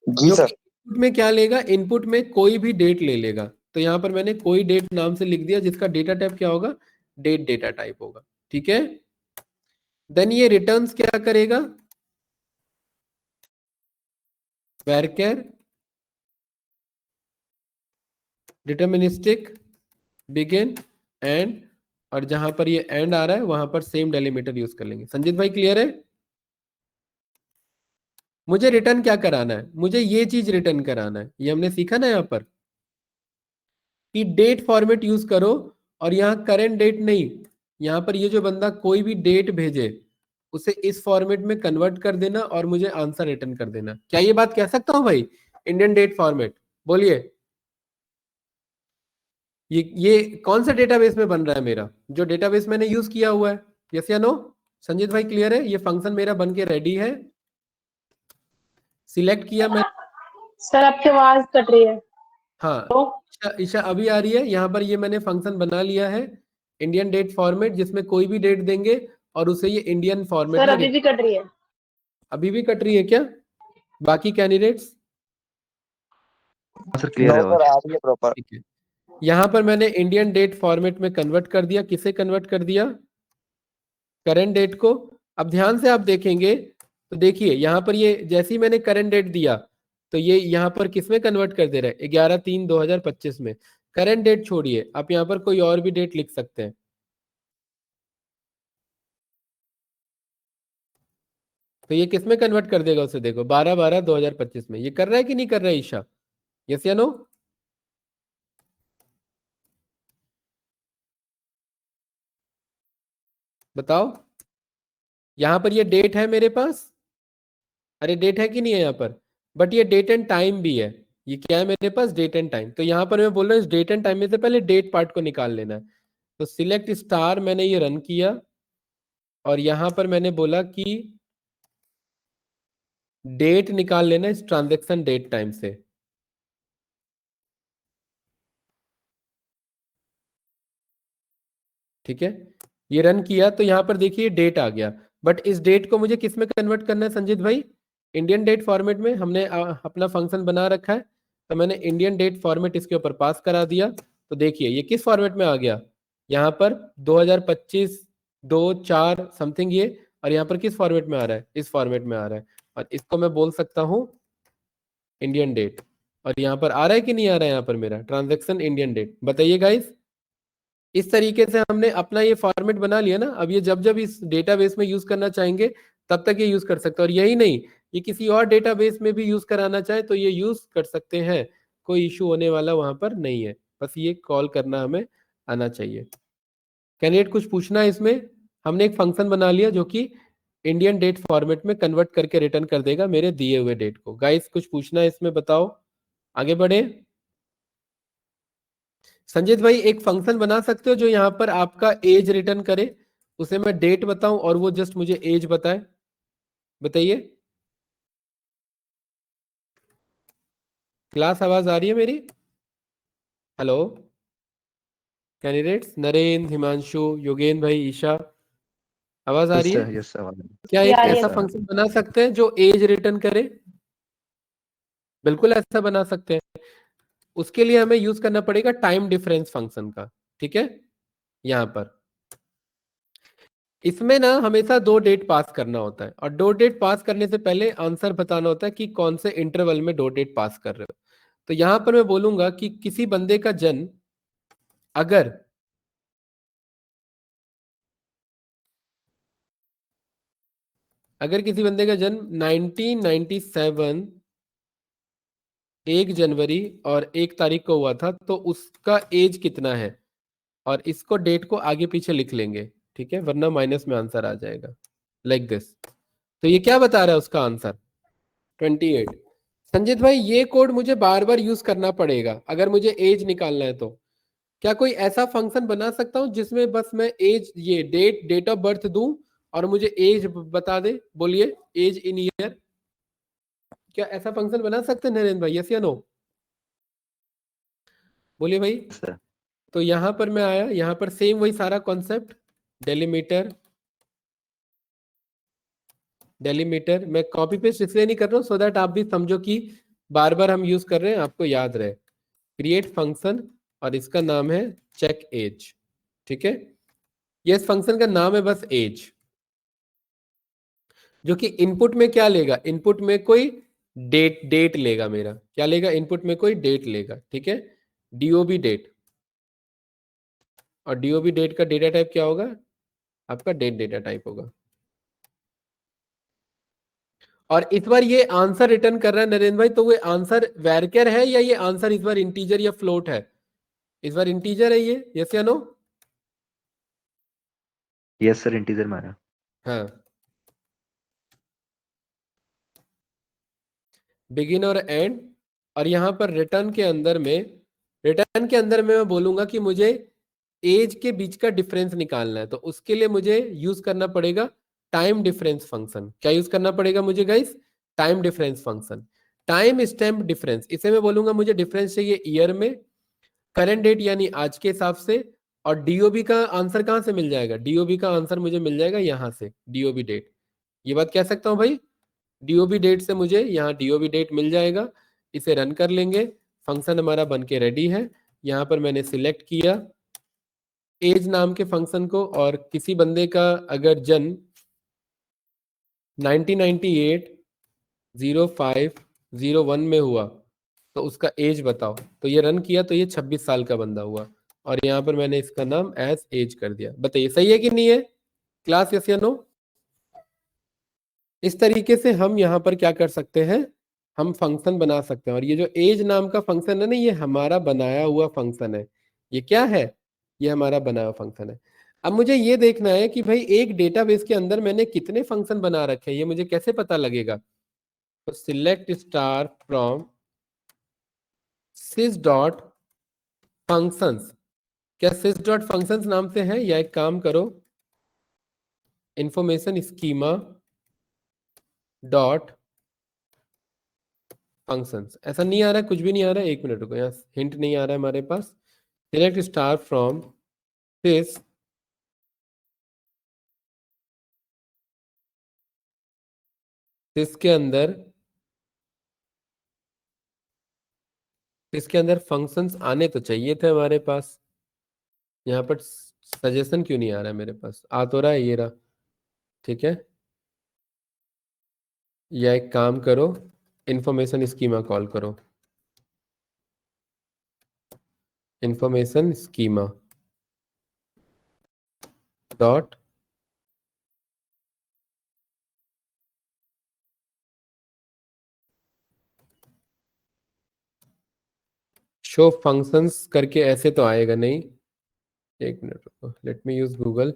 जी जो कि सर। इनपुट में क्या लेगा, इनपुट में कोई भी डेट ले लेगा। तो यहाँ पर मैंने कोई डेट नाम से लिख दिया जिसका डेटा टाइप क्या होगा, डेट डेटा टाइप होगा, ठीक है। देन ये रिटर्न्स क्या करेगा, varchar डिटर्मिनिस्टिक बिगिन एंड, और जहां पर ये एंड आ रहा है वहां पर सेम डेलीमीटर यूज कर लेंगे। संजीत भाई क्लियर है? मुझे रिटर्न क्या कराना है, मुझे ये चीज रिटर्न कराना है, ये हमने सीखा ना यहाँ पर कि डेट फॉर्मेट यूज करो, और यहाँ करंट डेट नहीं, यहाँ पर ये जो बंदा कोई भी डेट भेजे उसे इस फॉर्मेट में कन्वर्ट कर देना और मुझे आंसर रिटर्न कर देना। क्या ये बात कह सकता हूं भाई? इंडियन डेट फॉर्मेट, बोलिए। ये कौन सा डेटाबेस में बन रहा है मेरा, जो डेटाबेस मैंने यूज किया हुआ है? यस या नो? संजीत भाई क्लियर है? ये फंक्शन मेरा बन के रेडी है, सिलेक्ट किया मैं। सर आपकी आवाज कट रही है। हाँ, तो ईशा अभी आ रही है। यहाँ पर ये मैंने फंक्शन बना लिया है इंडियन डेट फॉर्मेट, जिसमें कोई भी डेट देंगे और उसे ये इंडियन फॉर्मेट सर में अभी भी कट रही है। अभी भी कट रही है क्या बाकी कैंडिडेट्स? सर क्लियर नो है सर, आवाज। आ रही है प्रॉपर। ठीक है, यहाँ पर मैंने इंडियन डेट फॉर्मेट में कन्वर्ट कर दिया। किसे कन्वर्ट कर दिया? करंट डेट को। अब ध्यान से आप देखेंगे तो देखिए यहाँ पर ये जैसे ही मैंने करंट डेट दिया तो ये यहाँ पर किसमें कन्वर्ट कर दे रहा है? 11/3/2025 में। करंट डेट छोड़िए, आप यहाँ पर कोई और भी डेट लिख सकते हैं। तो ये किसमें कन्वर्ट कर देगा उसे? देखो 12/12/2025 में। ये कर रहा है कि नहीं कर रहा है ईशा? यस या नो? बताओ। यहां पर ये डेट है मेरे पास, अरे डेट है कि नहीं है यहाँ पर? बट ये डेट एंड टाइम भी है। ये क्या है मेरे पास? Date and time. तो यहाँ पर मैं बोल रहा हूँ इस डेट एंड टाइम में से पहले डेट पार्ट को निकाल लेना है। तो सिलेक्ट स्टार, मैंने ये रन किया और यहां पर मैंने बोला कि डेट निकाल लेना इस ट्रांजेक्शन डेट टाइम से। ठीक है, ये रन किया तो यहाँ पर देखिए डेट आ गया। बट इस डेट को मुझे किस में कन्वर्ट करना है संजीत भाई? इंडियन डेट फॉर्मेट में। हमने अपना फंक्शन बना रखा है, तो मैंने इंडियन डेट फॉर्मेट इसके ऊपर पास करा दिया। तो देखिए ये किस फॉर्मेट में आ गया? यहाँ पर 2025 2/4 समथिंग ये, और यहाँ पर किस फॉर्मेट में आ रहा है? इस फॉर्मेट में आ रहा है। और इसको मैं बोल सकता हूँ इंडियन डेट। और यहाँ पर आ रहा है कि नहीं आ रहा है? यहाँ पर मेरा ट्रांजेक्शन इंडियन डेट। बताइए गाइस। इस तरीके से हमने अपना ये फॉर्मेट बना लिया ना। अब ये जब जब इस डेटाबेस में यूज करना चाहेंगे तब तक ये यूज कर सकते हैं। और यही नहीं, ये किसी और डेटाबेस में भी यूज कराना चाहे तो ये यूज कर सकते हैं, कोई इशू होने वाला वहां पर नहीं है। बस ये कॉल करना हमें आना चाहिए। कैंडिडेट कुछ पूछना है इसमें? हमने एक फंक्शन बना लिया जो कि इंडियन डेट फॉर्मेट में कन्वर्ट करके रिटर्न कर देगा मेरे दिए हुए डेट को। गाइस कुछ पूछना है इसमें? बताओ, आगे बढ़े। संजीत भाई एक फंक्शन बना सकते हो जो यहाँ पर आपका एज रिटर्न करे, उसे मैं डेट बताऊं और वो जस्ट मुझे एज बताए। बताइए। क्लास आवाज आ रही है मेरी? हेलो कैंडिडेट्स, नरेंद्र, हिमांशु, योगेंद्र भाई, ईशा, आवाज आ रही है? यस सर आवाज। क्या ये एक आ रही है ऐसा सर। फंक्शन बना सकते हैं जो एज रिटर्न करे? बिल्कुल ऐसा बना सकते हैं। उसके लिए हमें यूज करना पड़ेगा टाइम डिफरेंस फंक्शन का। ठीक है, यहाँ पर इसमें ना हमेशा दो डेट पास करना होता है, और दो डेट पास करने से पहले आंसर बताना होता है कि कौन से इंटरवल में दो डेट पास कर रहे हो। तो यहां पर मैं बोलूंगा कि किसी बंदे का जन्म अगर किसी बंदे का जन्म 1997 1 जनवरी और 1 तारीख को हुआ था, तो उसका एज कितना है, और इसको डेट को आगे पीछे लिख लेंगे। ठीक है, वरना माइनस में आंसर आ जाएगा लाइक दिस। तो ये क्या बता रहा है उसका आंसर? 28। संजीत भाई ये कोड मुझे बार बार यूज करना पड़ेगा अगर मुझे एज निकालना है तो? क्या कोई ऐसा फंक्शन बना सकता हूं जिसमें बस मैं एज, ये डेट ऑफ बर्थ दूं और मुझे एज बता दे? बोलिए, एज इन ईयर। क्या ऐसा फंक्शन बना सकते हैं नरेंद्र भाई? यस या नो? बोलिए भाई। सर तो यहां पर मैं आया, यहां पर सेम वही सारा कॉन्सेप्ट, डेलीमीटर। मैं कॉपी पेस्ट इसलिए नहीं कर रहा हूं सो दैट आप भी समझो कि बार बार हम यूज कर रहे हैं, आपको याद रहे। क्रिएट फंक्शन और इसका नाम है चेक एज। ठीक है, ये इस फंक्शन का नाम है बस एज, जो कि इनपुट में क्या लेगा? इनपुट में कोई डेट लेगा मेरा। क्या लेगा? इनपुट में कोई डेट लेगा। ठीक है, डीओबी डेट। और डीओबी डेट का डेटा टाइप क्या होगा? आपका डेट डेटा टाइप होगा। और इस बार ये आंसर रिटर्न कर रहा है नरेंद्र भाई, तो वो आंसर वैरकर है या ये आंसर इस बार इंटीजर या फ्लोट है? इस बार इंटीजर है ये, यस या नो? यस सर इंटीजर में आया। हाँ, बिगिन और एंड, और यहाँ पर रिटर्न के अंदर मैं बोलूंगा कि मुझे एज के बीच का डिफरेंस निकालना है, तो उसके लिए मुझे यूज करना पड़ेगा टाइम डिफरेंस फंक्शन। क्या यूज करना पड़ेगा मुझे guys? Time difference function, time stamp difference. इसे मैं बोलूंगा मुझे डिफरेंस चाहिए ईयर में, करंट डेट यानी आज के हिसाब से, और डीओबी का आंसर कहां से मिल जाएगा? डीओबी का आंसर मुझे मिल जाएगा यहां से, डीओबी डेट। ये बात कह सकता हूं भाई, डीओबी डेट से मुझे यहाँ डीओबी डेट मिल जाएगा। इसे रन कर लेंगे, फंक्शन हमारा बन के रेडी है। यहाँ पर मैंने सिलेक्ट किया एज नाम के फंक्शन को, और किसी बंदे का अगर जन्म 1998 05 01 में हुआ तो उसका एज बताओ। तो ये रन किया तो ये 26 साल का बंदा हुआ, और यहाँ पर मैंने इसका नाम एज एज कर दिया। बताइए सही है कि नहीं है क्लास, यस या नो? इस तरीके से हम यहाँ पर क्या कर सकते हैं, हम फंक्शन बना सकते हैं। और ये जो एज नाम का फंक्शन है ना, ये हमारा बनाया हुआ फंक्शन है। ये क्या है? ये हमारा बनाया हुआ फंक्शन है। अब मुझे ये देखना है कि भाई एक डेटाबेस के अंदर मैंने कितने फंक्शन बना रखे हैं, ये मुझे कैसे पता लगेगा? तो select star from sys dot functions. क्या sys डॉट फंक्शंस नाम से है, या एक काम करो इंफॉर्मेशन स्कीमा डॉट फंक्शंस। ऐसा नहीं आ रहा है, कुछ भी नहीं आ रहा है, एक मिनट रुको, यहाँ हिंट नहीं आ रहा है हमारे पास। सिलेक्ट स्टार फ्रॉम sys इसके अंदर फंक्शंस आने तो चाहिए थे हमारे पास। यहाँ पर सजेशन क्यों नहीं आ रहा है मेरे पास? आ तो रहा है, ये रहा, ठीक है। या एक काम करो इंफॉर्मेशन स्कीमा कॉल करो, information schema dot show functions करके ऐसे तो आएगा नहीं। एक मिनट रुको, लेट मी यूज गूगल,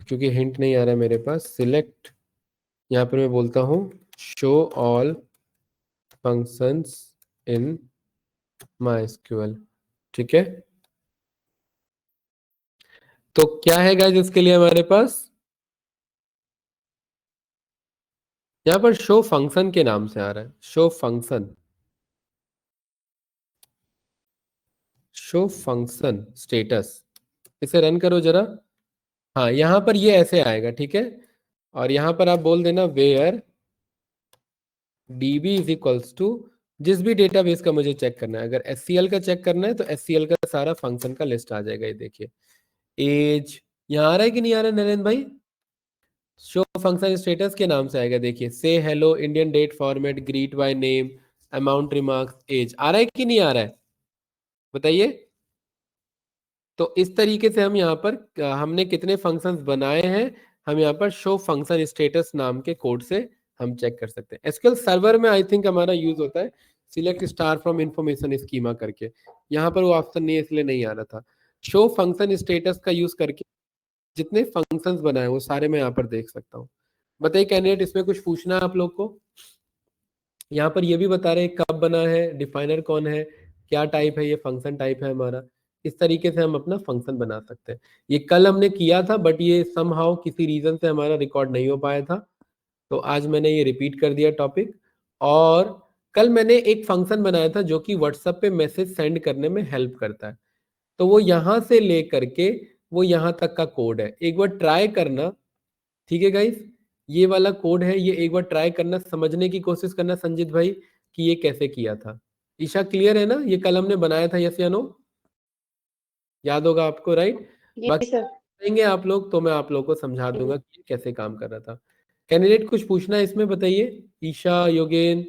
क्योंकि हिंट नहीं आ रहा है मेरे पास। सिलेक्ट, यहाँ पर मैं बोलता हूँ show all functions in MySQL, ठीक है। तो क्या है गाइस इसके लिए हमारे पास? यहाँ पर शो फंक्शन के नाम से आ रहा है, show function, show function status. इसे रन करो जरा। हाँ, यहाँ पर ये ऐसे आएगा, ठीक है। और यहाँ पर आप बोल देना where db is equals to जिस भी डेटाबेस का मुझे चेक करना है। अगर SQL का चेक करना है तो SQL का सारा फंक्शन का लिस्ट आ जाएगा। ये देखिए एज, यहाँ आ रहा है कि नहीं आ रहा है नरेंद्र भाई? शो फंक्शन स्टेटस के नाम से आएगा, देखिए से hello, Indian date format, greet by name, amount, remarks, age. आ रहा है कि नहीं आ रहा है बताइए? तो इस तरीके से हम यहाँ पर हमने कितने फंक्शंस बनाए हैं, हम यहाँ पर शो फंक्शन स्टेटस नाम के कोड से हम चेक कर सकते हैं। एसक्यूएल सर्वर में आई थिंक हमारा यूज होता है select star from information schema करके। यहाँ पर वो ऑप्शन नहीं है इसलिए नहीं आ रहा था। शो फंक्शन स्टेटस का यूज करके जितने फंक्शंस बनाए वो सारे मैं यहाँ पर देख सकता हूँ। बताइए कैंडिडेट, इसमें कुछ पूछना है आप लोग को? यहाँ पर ये भी बता रहे हैं कब बना है, डिफाइनर कौन है, क्या टाइप है, ये फंक्शन टाइप है हमारा। इस तरीके से हम अपना फंक्शन बना सकते हैं। ये कल हमने किया था बट ये समहाउ किसी रीजन से हमारा रिकॉर्ड नहीं हो पाया था, तो आज मैंने ये रिपीट कर दिया टॉपिक। और कल मैंने एक फंक्शन बनाया था जो कि व्हाट्सएप पे मैसेज सेंड करने में हेल्प करता है। तो वो यहाँ से ले करके वो यहाँ तक का कोड है, एक बार ट्राई करना, ठीक है गाइस। ये वाला कोड है, ये एक बार ट्राई करना, समझने की कोशिश करना संजीत भाई कि ये कैसे किया था। ईशा क्लियर है ना? ये कल हमने बनाया था, यस या नो? याद होगा आपको, राइट? जी बाकी सर। करेंगे आप लोग तो मैं आप लोग को समझा दूंगा कि ये कैसे काम कर रहा था। कैंडिडेट कुछ पूछना है इसमें बताइए? ईशा, योगेन,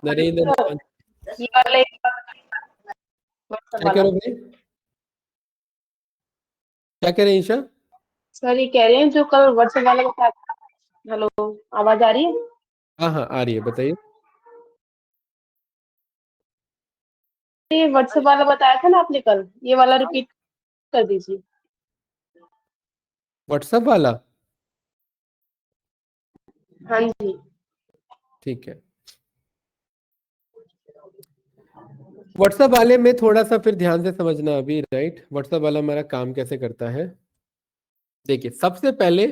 नरेंद्र, सर, निशांत, ये वाला एक WhatsApp क्या वाला। करो भाई? क्या कह रहे हैं ईशा? सर ये कह रहे हैं जो कल WhatsApp वाला बताया था। हेलो, आवाज आ रही है? हाँ हाँ आ रही है, बताइए। ये WhatsApp वाला बताया था ना आपने कल, ये वाला रिपीट कर दीजिए। व्हाट्सएप वाला? हाँ जी। ठीक है। व्हाट्सएप वाले में थोड़ा सा फिर ध्यान से समझना अभी, राइट। व्हाट्सएप वाला हमारा काम कैसे करता है, देखिए सबसे पहले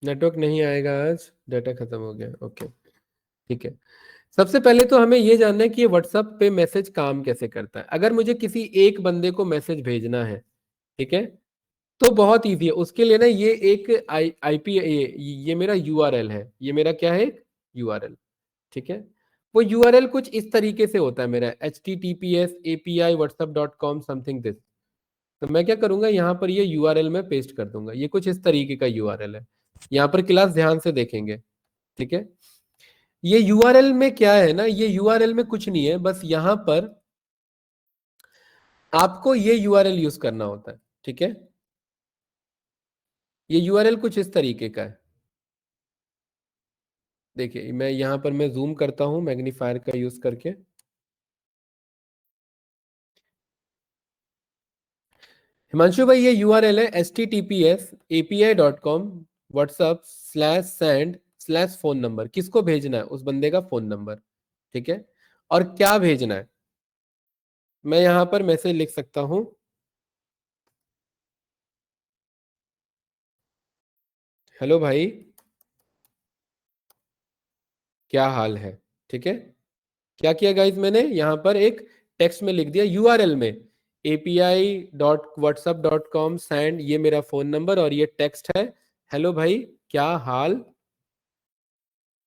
नेटवर्क नहीं आएगा आज, डाटा खत्म हो गया, ओके ठीक है। सबसे पहले तो हमें ये जानना है कि ये व्हाट्सएप पे मैसेज काम कैसे करता है। अगर मुझे किसी एक बंदे को मैसेज भेजना है, ठीक है, तो बहुत ईजी है उसके लिए ना, ये एक आईपी, ये मेरा यूआरएल है, ये मेरा क्या है, यूआरएल, ठीक है। वो यूआरएल कुछ इस तरीके से होता है मेरा, https api whatsapp.com something this. तो मैं क्या करूंगा, यहाँ पर ये यूआरएल में पेस्ट कर दूंगा, ये कुछ इस तरीके का यूआरएल है। यहाँ पर क्लास ध्यान से देखेंगे, ठीक है। ये यूआरएल में क्या है ना, ये यूआरएल में कुछ नहीं है, बस यहाँ पर आपको ये यूआरएल यूज करना होता है, ठीक है। ये यूआरएल कुछ इस तरीके का है, देखिए मैं यहाँ पर मैं जूम करता हूं मैग्नीफायर का यूज करके। हिमांशु भाई, ये यूआरएल है https://api.com whatsapp/send/phone नंबर। किसको भेजना है, उस बंदे का फोन नंबर, ठीक है। और क्या भेजना है, मैं यहां पर मैसेज लिख सकता हूं, हेलो भाई क्या हाल है, ठीक है। क्या किया गाइस, मैंने यहां पर एक टेक्स्ट में लिख दिया यूआरएल में api.whatsapp.com सेंड, ये मेरा फोन नंबर और ये टेक्स्ट है, हेलो भाई क्या हाल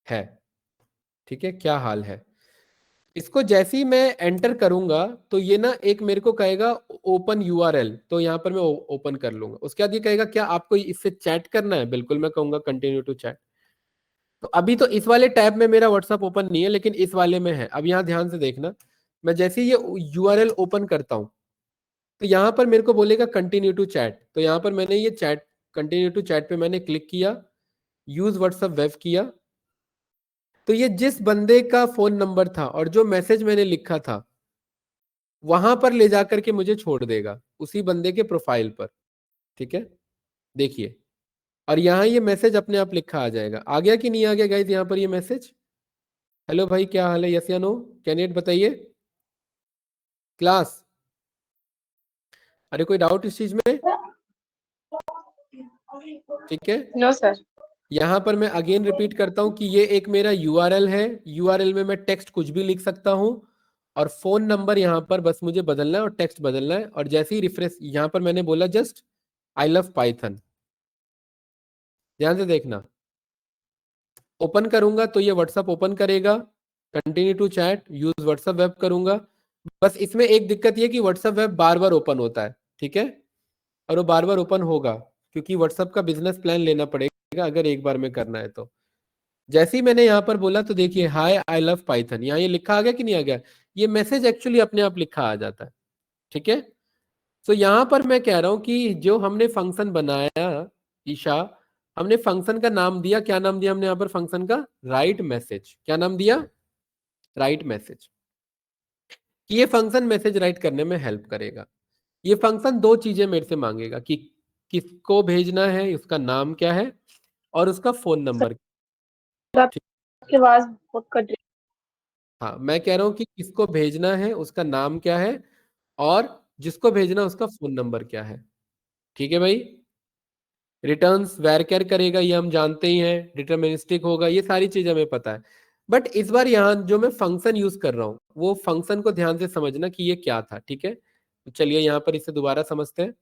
है, ठीक है, क्या हाल है। इसको जैसे ही मैं एंटर करूंगा तो ये ना एक मेरे को कहेगा ओपन यूआरएल, तो यहां पर मैं ओपन कर लूंगा। उसके बाद ये कहेगा क्या आपको इससे चैट करना है, बिल्कुल मैं कहूंगा कंटिन्यू टू चैट। तो अभी तो इस वाले टैब में मेरा व्हाट्सएप ओपन नहीं है, लेकिन इस वाले में है। अब यहाँ ध्यान से देखना, मैं जैसे ही ये यूआरएल ओपन करता हूं तो यहाँ पर मेरे को बोलेगा कंटिन्यू टू चैट। तो यहाँ पर मैंने ये चैट, कंटिन्यू टू चैट पे मैंने क्लिक किया, यूज व्हाट्सएप वेब किया, तो ये जिस बंदे का फोन नंबर था और जो मैसेज मैंने लिखा था वहां पर ले जाकर के मुझे छोड़ देगा, उसी बंदे के प्रोफाइल पर, ठीक है। देखिए, और यहाँ ये मैसेज अपने आप लिखा आ जाएगा। आ गया कि नहीं आ गया गाइस, यहाँ पर ये मैसेज, हेलो भाई क्या हाल है, यस या नो, कैंडिडेट बताइए क्लास। अरे कोई डाउट इस चीज में, ठीक है। No sir. यहां पर मैं अगेन रिपीट करता हूं कि ये एक मेरा यूआरएल है, यूआरएल में मैं टेक्स्ट कुछ भी लिख सकता हूं, और फोन नंबर यहां पर बस मुझे बदलना है और टेक्स्ट बदलना है। और जैसे ही रिफ्रेश, यहां पर मैंने बोला जस्ट आई लव पाइथन, ध्यान से देखना, ओपन करूंगा तो ये व्हाट्सएप ओपन करेगा, continue to chat, use WhatsApp web करूंगा। बस इसमें एक दिक्कत ये कि व्हाट्सएप वेब बार बार ओपन होता है, ठीक है, और वो बार बार ओपन होगा क्योंकि व्हाट्सएप का बिजनेस प्लान लेना पड़ेगा अगर एक बार में करना है तो। जैसे ही मैंने यहाँ पर बोला तो देखिए हाय आई लव पाइथन, यहाँ ये लिखा आ गया कि नहीं आ गया, ये मैसेज एक्चुअली अपने आप लिखा आ जाता है, ठीक है। तो यहाँ पर मैं कह रहा हूँ कि जो हमने फंक्शन बनाया ईशा, हमने फंक्शन का नाम दिया, क्या नाम दिया हमने यहाँ पर फंक्शन का, राइट मैसेज। क्या नाम दिया, राइट मैसेज। ये फंक्शन मैसेज राइट करने में हेल्प करेगा। ये फंक्शन दो चीजें मेरे से मांगेगा कि किसको भेजना है, उसका नाम क्या है, और उसका फोन नंबर। आपकी आवाज बहुत कट रही हाँ मैं कह रहा हूँ कि किसको भेजना है, उसका नाम क्या है, और जिसको भेजना उसका फोन नंबर क्या है, ठीक है भाई। रिटर्न्स वैरकर करेगा ये हम जानते ही हैं, डिटरमिनिस्टिक होगा, ये सारी चीज हमें पता है। बट इस बार यहाँ जो मैं फंक्शन यूज कर रहा हूँ वो फंक्शन को ध्यान से समझना कि ये क्या था, ठीक है। तो चलिए यहाँ पर इसे दोबारा समझते हैं।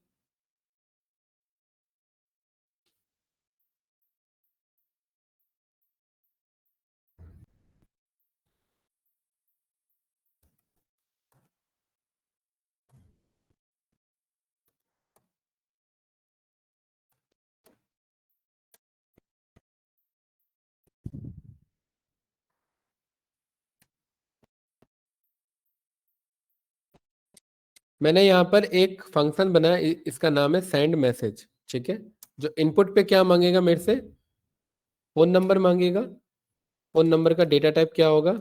मैंने यहाँ पर एक फंक्शन बनाया, इसका नाम है सेंड मैसेज, ठीक है। जो इनपुट पे क्या मांगेगा मेरे से, फोन नंबर मांगेगा। फोन नंबर का डेटा टाइप क्या होगा,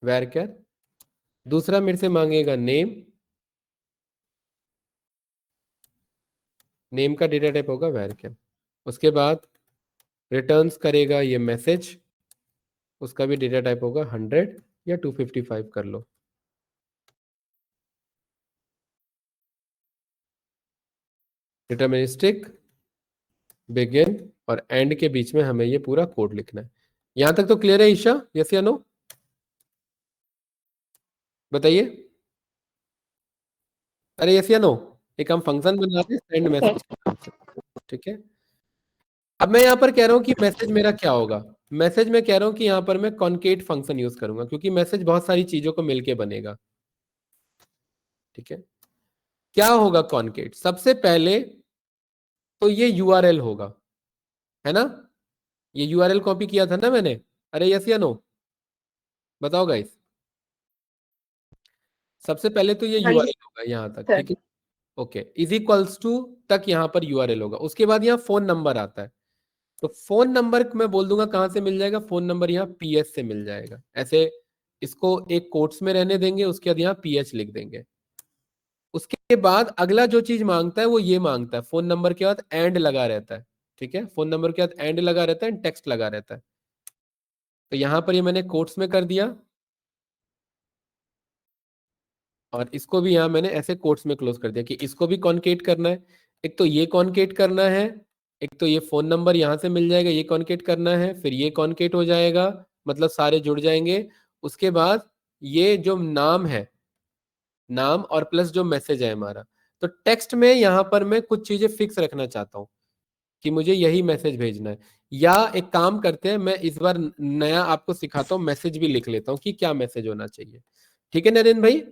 वैरकर। दूसरा मेरे से मांगेगा नेम, नेम का डेटा टाइप होगा वैरकर। उसके बाद रिटर्न्स करेगा ये मैसेज, उसका भी डेटा टाइप होगा 100 या 255 कर लो। डिटर्मिनिस्टिक, बिगिन और एंड के बीच में हमें ये पूरा कोड लिखना है। यहां तक तो क्लियर है ईशा? यस या नो? बताइए। अरे यस या नो? एक हम फंक्शन बना रहे हैं सेंड मैसेज के नाम से, ठीक है। अब मैं यहां पर कह रहा हूं कि मैसेज मेरा क्या होगा। मैसेज में कह रहा हूं कि यहां पर मैं कॉन्केट फंक्शन यूज करूंगा, क्योंकि मैसेज बहुत सारी चीजों को मिलके बनेगा, ठीक है। क्या होगा कॉन्केट? सबसे पहले तो ये यूआरएल होगा, है ना। ये यूआरएल कॉपी किया था ना मैंने। अरे यस या नो? बताओ गाइस। सबसे पहले तो ये हाँ जी यूआरएल होगा यहां तक, सर। ठीक है। ओके, इज इक्वल्स टू तक यहाँ पर यूआरएल होगा। उसके बाद यहाँ फोन नंबर आता है, तो फोन नंबर मैं बोल दूंगा कहां से मिल जाएगा। फोन नंबर यहाँ पीएच से मिल जाएगा। ऐसे इसको एक कोट्स में रहने देंगे, उसके बाद यहाँ पीएच लिख देंगे। उसके बाद अगला जो चीज मांगता है वो ये मांगता है, फोन नंबर के बाद एंड लगा रहता है, ठीक है। फोन नंबर के बाद एंड लगा रहता है, टेक्स्ट लगा रहता है। तो यहां पर ये मैंने कोट्स में कर दिया, और इसको भी यहां मैंने ऐसे कोट्स में क्लोज कर दिया कि इसको भी कॉन्केट करना है। एक तो ये कॉन्केट करना है, एक तो ये फोन नंबर यहां से मिल जाएगा, ये कॉन्केट करना है, फिर ये कॉन्केट हो जाएगा, मतलब सारे जुड़ जाएंगे। उसके बाद ये जो नाम है, नाम और प्लस जो मैसेज है हमारा, तो टेक्स्ट में यहां पर मैं कुछ चीजें फिक्स रखना चाहता हूं कि मुझे यही मैसेज भेजना है। या एक काम करते हैं, मैं इस बार नया आपको सिखाता हूं, मैसेज भी लिख लेता हूं कि क्या मैसेज होना चाहिए, ठीक है नरेंद्र भाई।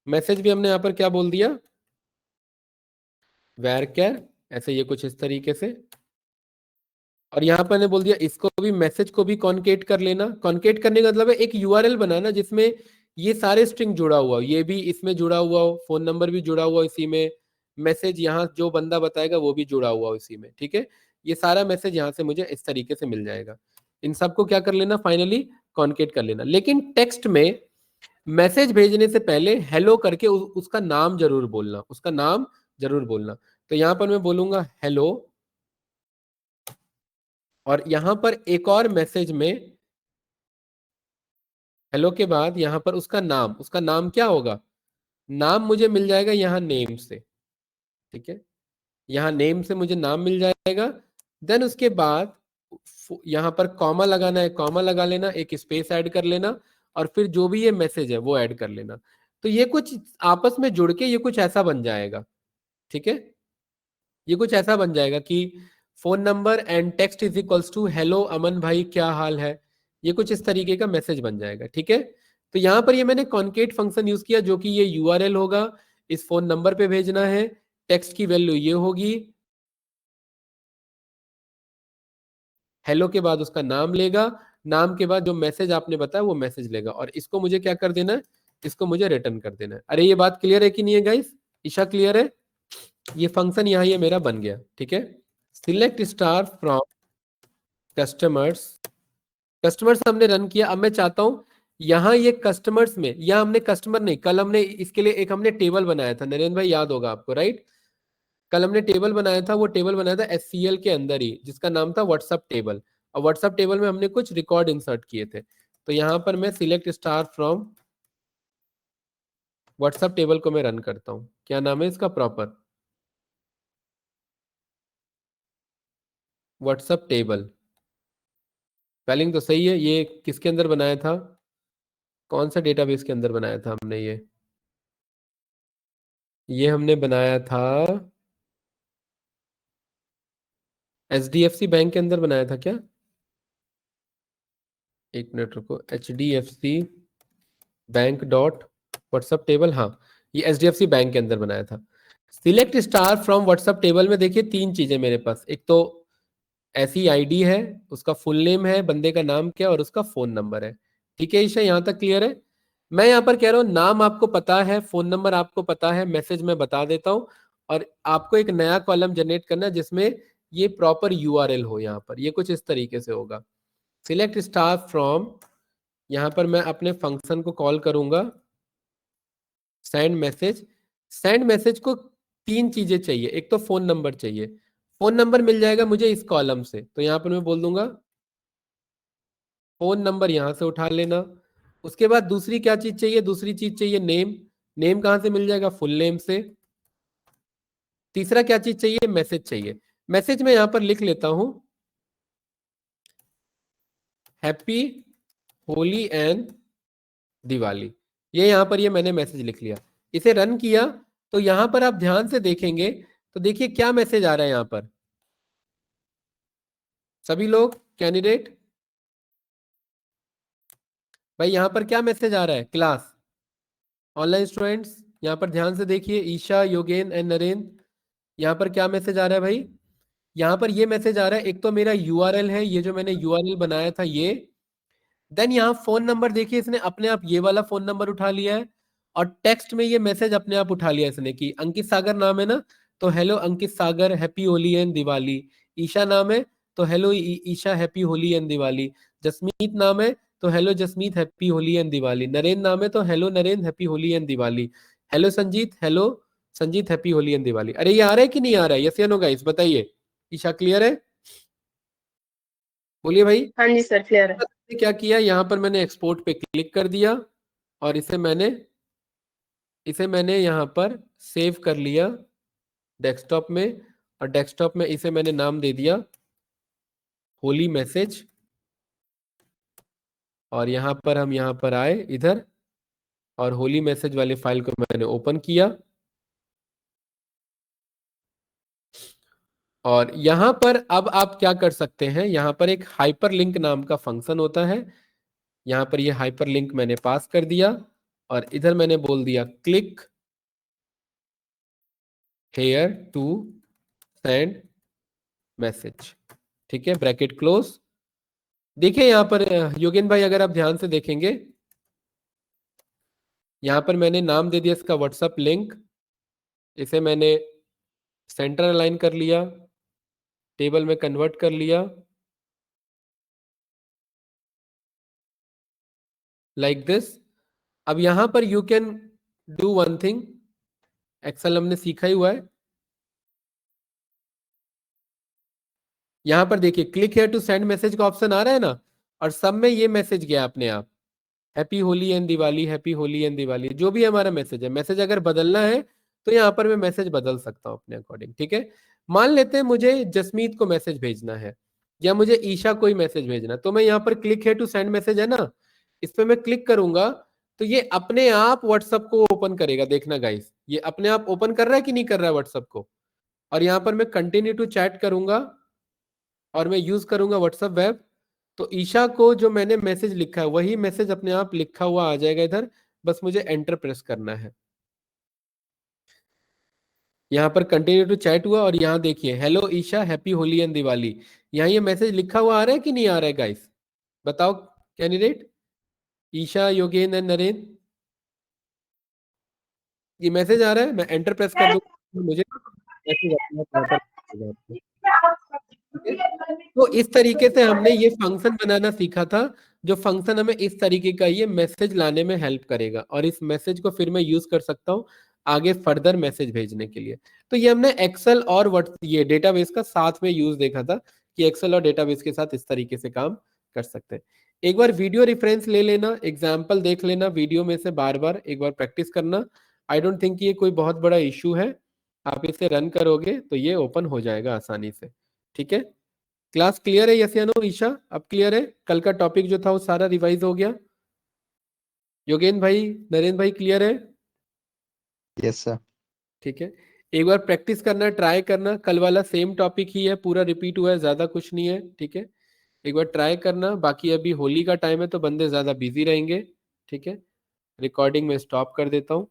मैसेज भी हमने यहां पर क्या बोल दिया, वेर कैर, ऐसे ये कुछ इस तरीके से। और यहां पर ने बोल दिया इसको भी, मैसेज को भी कॉन्केट कर लेना। कॉन्केट करने का मतलब है एक यूआरएल बनाना जिसमें ये सारे स्ट्रिंग जुड़ा हुआ हो, ये भी इसमें जुड़ा हुआ हो, फोन नंबर भी जुड़ा हुआ हो इसी में, मैसेज यहाँ जो बंदा बताएगा वो भी जुड़ा हुआ हो इसी में, ठीक है। ये सारा मैसेज यहाँ से मुझे इस तरीके से मिल जाएगा। इन सबको क्या कर लेना, फाइनली कॉन्केट कर लेना। लेकिन टेक्स्ट में मैसेज भेजने से पहले हेलो करके उसका नाम जरूर बोलना, उसका नाम जरूर बोलना। तो यहां पर मैं बोलूंगा हेलो, और यहां पर एक और मैसेज में हेलो के बाद यहां पर उसका नाम क्या होगा, नाम मुझे मिल जाएगा यहाँ नेम से, ठीक है। यहाँ नेम से मुझे नाम मिल जाएगा। देन उसके बाद यहाँ पर कॉमा लगाना है, कॉमा लगा लेना, एक स्पेस ऐड कर लेना, और फिर जो भी ये मैसेज है वो ऐड कर लेना। तो ये कुछ आपस में जुड़ के ये कुछ ऐसा बन जाएगा, ठीक है। ये कुछ ऐसा बन जाएगा कि phone number and text is equals to hello Aman भाई क्या हाल है। ये कुछ इस तरीके का मैसेज बन जाएगा, ठीक है। तो यहां पर ये मैंने कॉन्केट फंक्शन यूज किया, जो कि ये यूआरएल होगा, इस फोन नंबर पे भेजना है, टेक्स्ट की वैल्यू ये होगी, हेलो के बाद उसका नाम लेगा, नाम के बाद जो मैसेज आपने बताया वो मैसेज लेगा, और इसको मुझे क्या कर देना है, इसको मुझे रिटर्न कर देना है। अरे ये बात क्लियर है कि नहीं है गाइस? ईशा क्लियर है? ये फंक्शन यहाँ ये मेरा बन गया, ठीक है। Select star from customers, customers हमने रन किया। अब मैं चाहता हूं यहाँ ये कस्टमर्स में, यहाँ हमने कस्टमर नहीं, कल हमने इसके लिए एक हमने टेबल बनाया था, नरेंद्र भाई याद होगा आपको, राइट। कल हमने टेबल बनाया था, वो टेबल बनाया था एससीएल के अंदर ही, जिसका नाम था व्हाट्सएप टेबल। और व्हाट्सएप टेबल में हमने कुछ रिकॉर्ड इंसर्ट किए थे। तो यहाँ पर मैं select star from WhatsApp table को मैं रन करता हूँ। क्या नाम है इसका प्रॉपर, व्हाट्सएप टेबल। स्पेलिंग तो सही है। ये किसके अंदर बनाया था, कौन सा डेटाबेस के अंदर बनाया था हमने ये हमने बनाया था एचडीएफसी बैंक के अंदर बनाया था क्या, एक मिनट रुको, HDFC bank dot WhatsApp table, हाँ ये एचडीएफसी बैंक के अंदर बनाया था। Select star from WhatsApp table में देखिए तीन चीजें मेरे पास, एक तो ऐसी आईडी है, उसका फुल नेम है, बंदे का नाम क्या और उसका फोन नंबर है, ठीक है ईशा यहां तक क्लियर है। मैं यहां पर कह रहा हूं नाम आपको पता है, फोन नंबर आपको पता है, मैसेज में बता देता हूं, और आपको एक नया कॉलम जनरेट करना है जिसमें ये प्रॉपर यूआरएल हो। यहाँ पर ये कुछ इस तरीके से होगा, सिलेक्ट स्टार फ्रॉम, यहाँ पर मैं अपने फंक्शन को कॉल करूंगा सेंड मैसेज। सेंड मैसेज को तीन चीजें चाहिए, एक तो फोन नंबर चाहिए, फोन नंबर मिल जाएगा मुझे इस कॉलम से, तो यहाँ पर मैं बोल दूंगा फोन नंबर, यहां से उठा लेना। उसके बाद दूसरी क्या चीज चाहिए, दूसरी चीज चाहिए नेम। नेम कहां से मिल जाएगा, फुल नेम से। तीसरा क्या चीज चाहिए, मैसेज चाहिए। मैसेज में यहां पर लिख लेता हूं हैप्पी होली एंड दिवाली। ये यहां पर ये मैंने मैसेज लिख लिया। इसे रन किया तो यहां पर आप ध्यान से देखेंगे तो देखिए क्या मैसेज आ रहा है यहां पर। सभी लोग कैंडिडेट भाई यहां पर क्या मैसेज आ रहा है, क्लास ऑनलाइन स्टूडेंट्स यहां पर ध्यान से देखिए, ईशा, योगेन एंड नरेंद्र, यहां पर क्या मैसेज आ रहा है भाई। यहां पर ये मैसेज आ रहा है, एक तो मेरा यूआरएल है, ये जो मैंने यूआरएल बनाया था ये। देन यहाँ फोन नंबर देखिए, इसने अपने आप ये वाला फोन नंबर उठा लिया है। और टेक्स्ट में ये मैसेज अपने आप उठा लिया इसने कि अंकित सागर नाम है ना, तो hello Ankit Sagar, happy Holi and Diwali. Isha नाम है तो hello Isha, happy Holi and Diwali. Jasmeet नाम है तो hello Jasmeet, happy Holi and Diwali. Narendra नाम है तो hello Narendra, happy Holi and Diwali. Hello Sanjeet, hello Sanjeet, happy Holi and Diwali. अरे ये आ रहा है कि नहीं आ रहा है, यस या नो गाइस बताइए। ईशा क्लियर है, बोलिए भाई। हाँ जी सर, क्लियर है। क्या किया, यहाँ पर मैंने एक्सपोर्ट पे क्लिक कर दिया और इसे मैंने यहाँ पर सेव कर लिया डेस्कटॉप में। और डेस्कटॉप में इसे मैंने नाम दे दिया होली मैसेज। और यहाँ पर हम यहाँ पर आए इधर और होली मैसेज वाले फाइल को मैंने ओपन किया। और यहाँ पर अब आप क्या कर सकते हैं, यहाँ पर एक हाइपरलिंक नाम का फंक्शन होता है। यहाँ पर ये हाइपरलिंक मैंने पास कर दिया और इधर मैंने बोल दिया click here to send message. ठीक है, ब्रैकेट क्लोज। देखिए यहाँ पर योगेन भाई अगर आप ध्यान से देखेंगे, यहाँ पर मैंने नाम दे दिया इसका व्हाट्सएप लिंक। इसे मैंने सेंटर अलाइन कर लिया, टेबल में कन्वर्ट कर लिया लाइक दिस। अब यहां पर you can do one thing, excel हमने सीखा ही हुआ है। यहां पर देखिए click here to send message का ऑप्शन आ रहा है ना, और सब में ये मैसेज गया अपने आप, happy Holi and Diwali, happy Holi and Diwali. जो भी हमारा मैसेज है, मैसेज अगर बदलना है तो यहाँ पर मैं मैसेज बदल सकता हूँ अपने अकॉर्डिंग। ठीक है, मान लेते हैं मुझे जसमीत को मैसेज भेजना है या मुझे ईशा को ही मैसेज भेजना, तो मैं यहाँ पर click here to send message है ना, इस पर मैं क्लिक करूंगा तो ये अपने आप व्हाट्सएप को ओपन करेगा। देखना गाइस, ये अपने आप ओपन कर रहा है कि नहीं कर रहा है व्हाट्सएप को। और यहाँ पर मैं कंटिन्यू टू चैट करूंगा और मैं यूज करूंगा व्हाट्सएप वेब, तो ईशा को जो मैंने मैसेज लिखा है वही मैसेज अपने आप लिखा हुआ आ जाएगा इधर। बस मुझे एंटर प्रेस करना है। यहाँ पर कंटिन्यू टू चैट हुआ और यहाँ देखिए hello Isha, happy Holi and Diwali. यहाँ ये मैसेज लिखा हुआ आ रहा है कि नहीं आ रहा है गाइस, बताओ कैंडिडेट। ईशा, योगेन एंड नरेन, ये मैसेज आ रहा है। मैं एंटर प्रेस कर दूंगा, मुझे मैसेज अपने आप यहाँ पर मिलेगा आपको। ठीक है? तो इस तरीके से हमने ये फंक्शन बनाना सीखा था, जो फंक्शन हमें इस तरीके का ये मैसेज लाने में हेल्प करेगा और इस मैसेज को फिर मैं यूज कर सकता हूँ आगे फर्दर मैसेज भेजने के लिए। तो ये हमने एक्सेल और ये डेटाबेस का साथ में यूज देखा था कि एक्सेल और डेटाबेस के साथ इस तरीके से काम कर सकते हैं। एक बार वीडियो रेफरेंस ले लेना, एग्जाम्पल देख लेना वीडियो में से, बार बार एक बार प्रैक्टिस करना। आई डोंट थिंक ये कोई बहुत बड़ा इशू है, आप इसे रन करोगे तो ये ओपन हो जाएगा आसानी से। ठीक है, क्लास क्लियर है, यस या नो ईशा, अब क्लियर है। कल का टॉपिक जो था वो सारा रिवाइज हो गया। योगेन भाई, नरेंद्र भाई क्लियर है। Yes sir. ठीक है, एक बार प्रैक्टिस करना, ट्राई करना। कल वाला सेम टॉपिक ही है, पूरा रिपीट हुआ है, ज्यादा कुछ नहीं है। ठीक है, एक बार ट्राई करना। बाकी अभी होली का टाइम है तो बंदे ज्यादा बिजी रहेंगे। ठीक है, रिकॉर्डिंग में स्टॉप कर देता हूँ।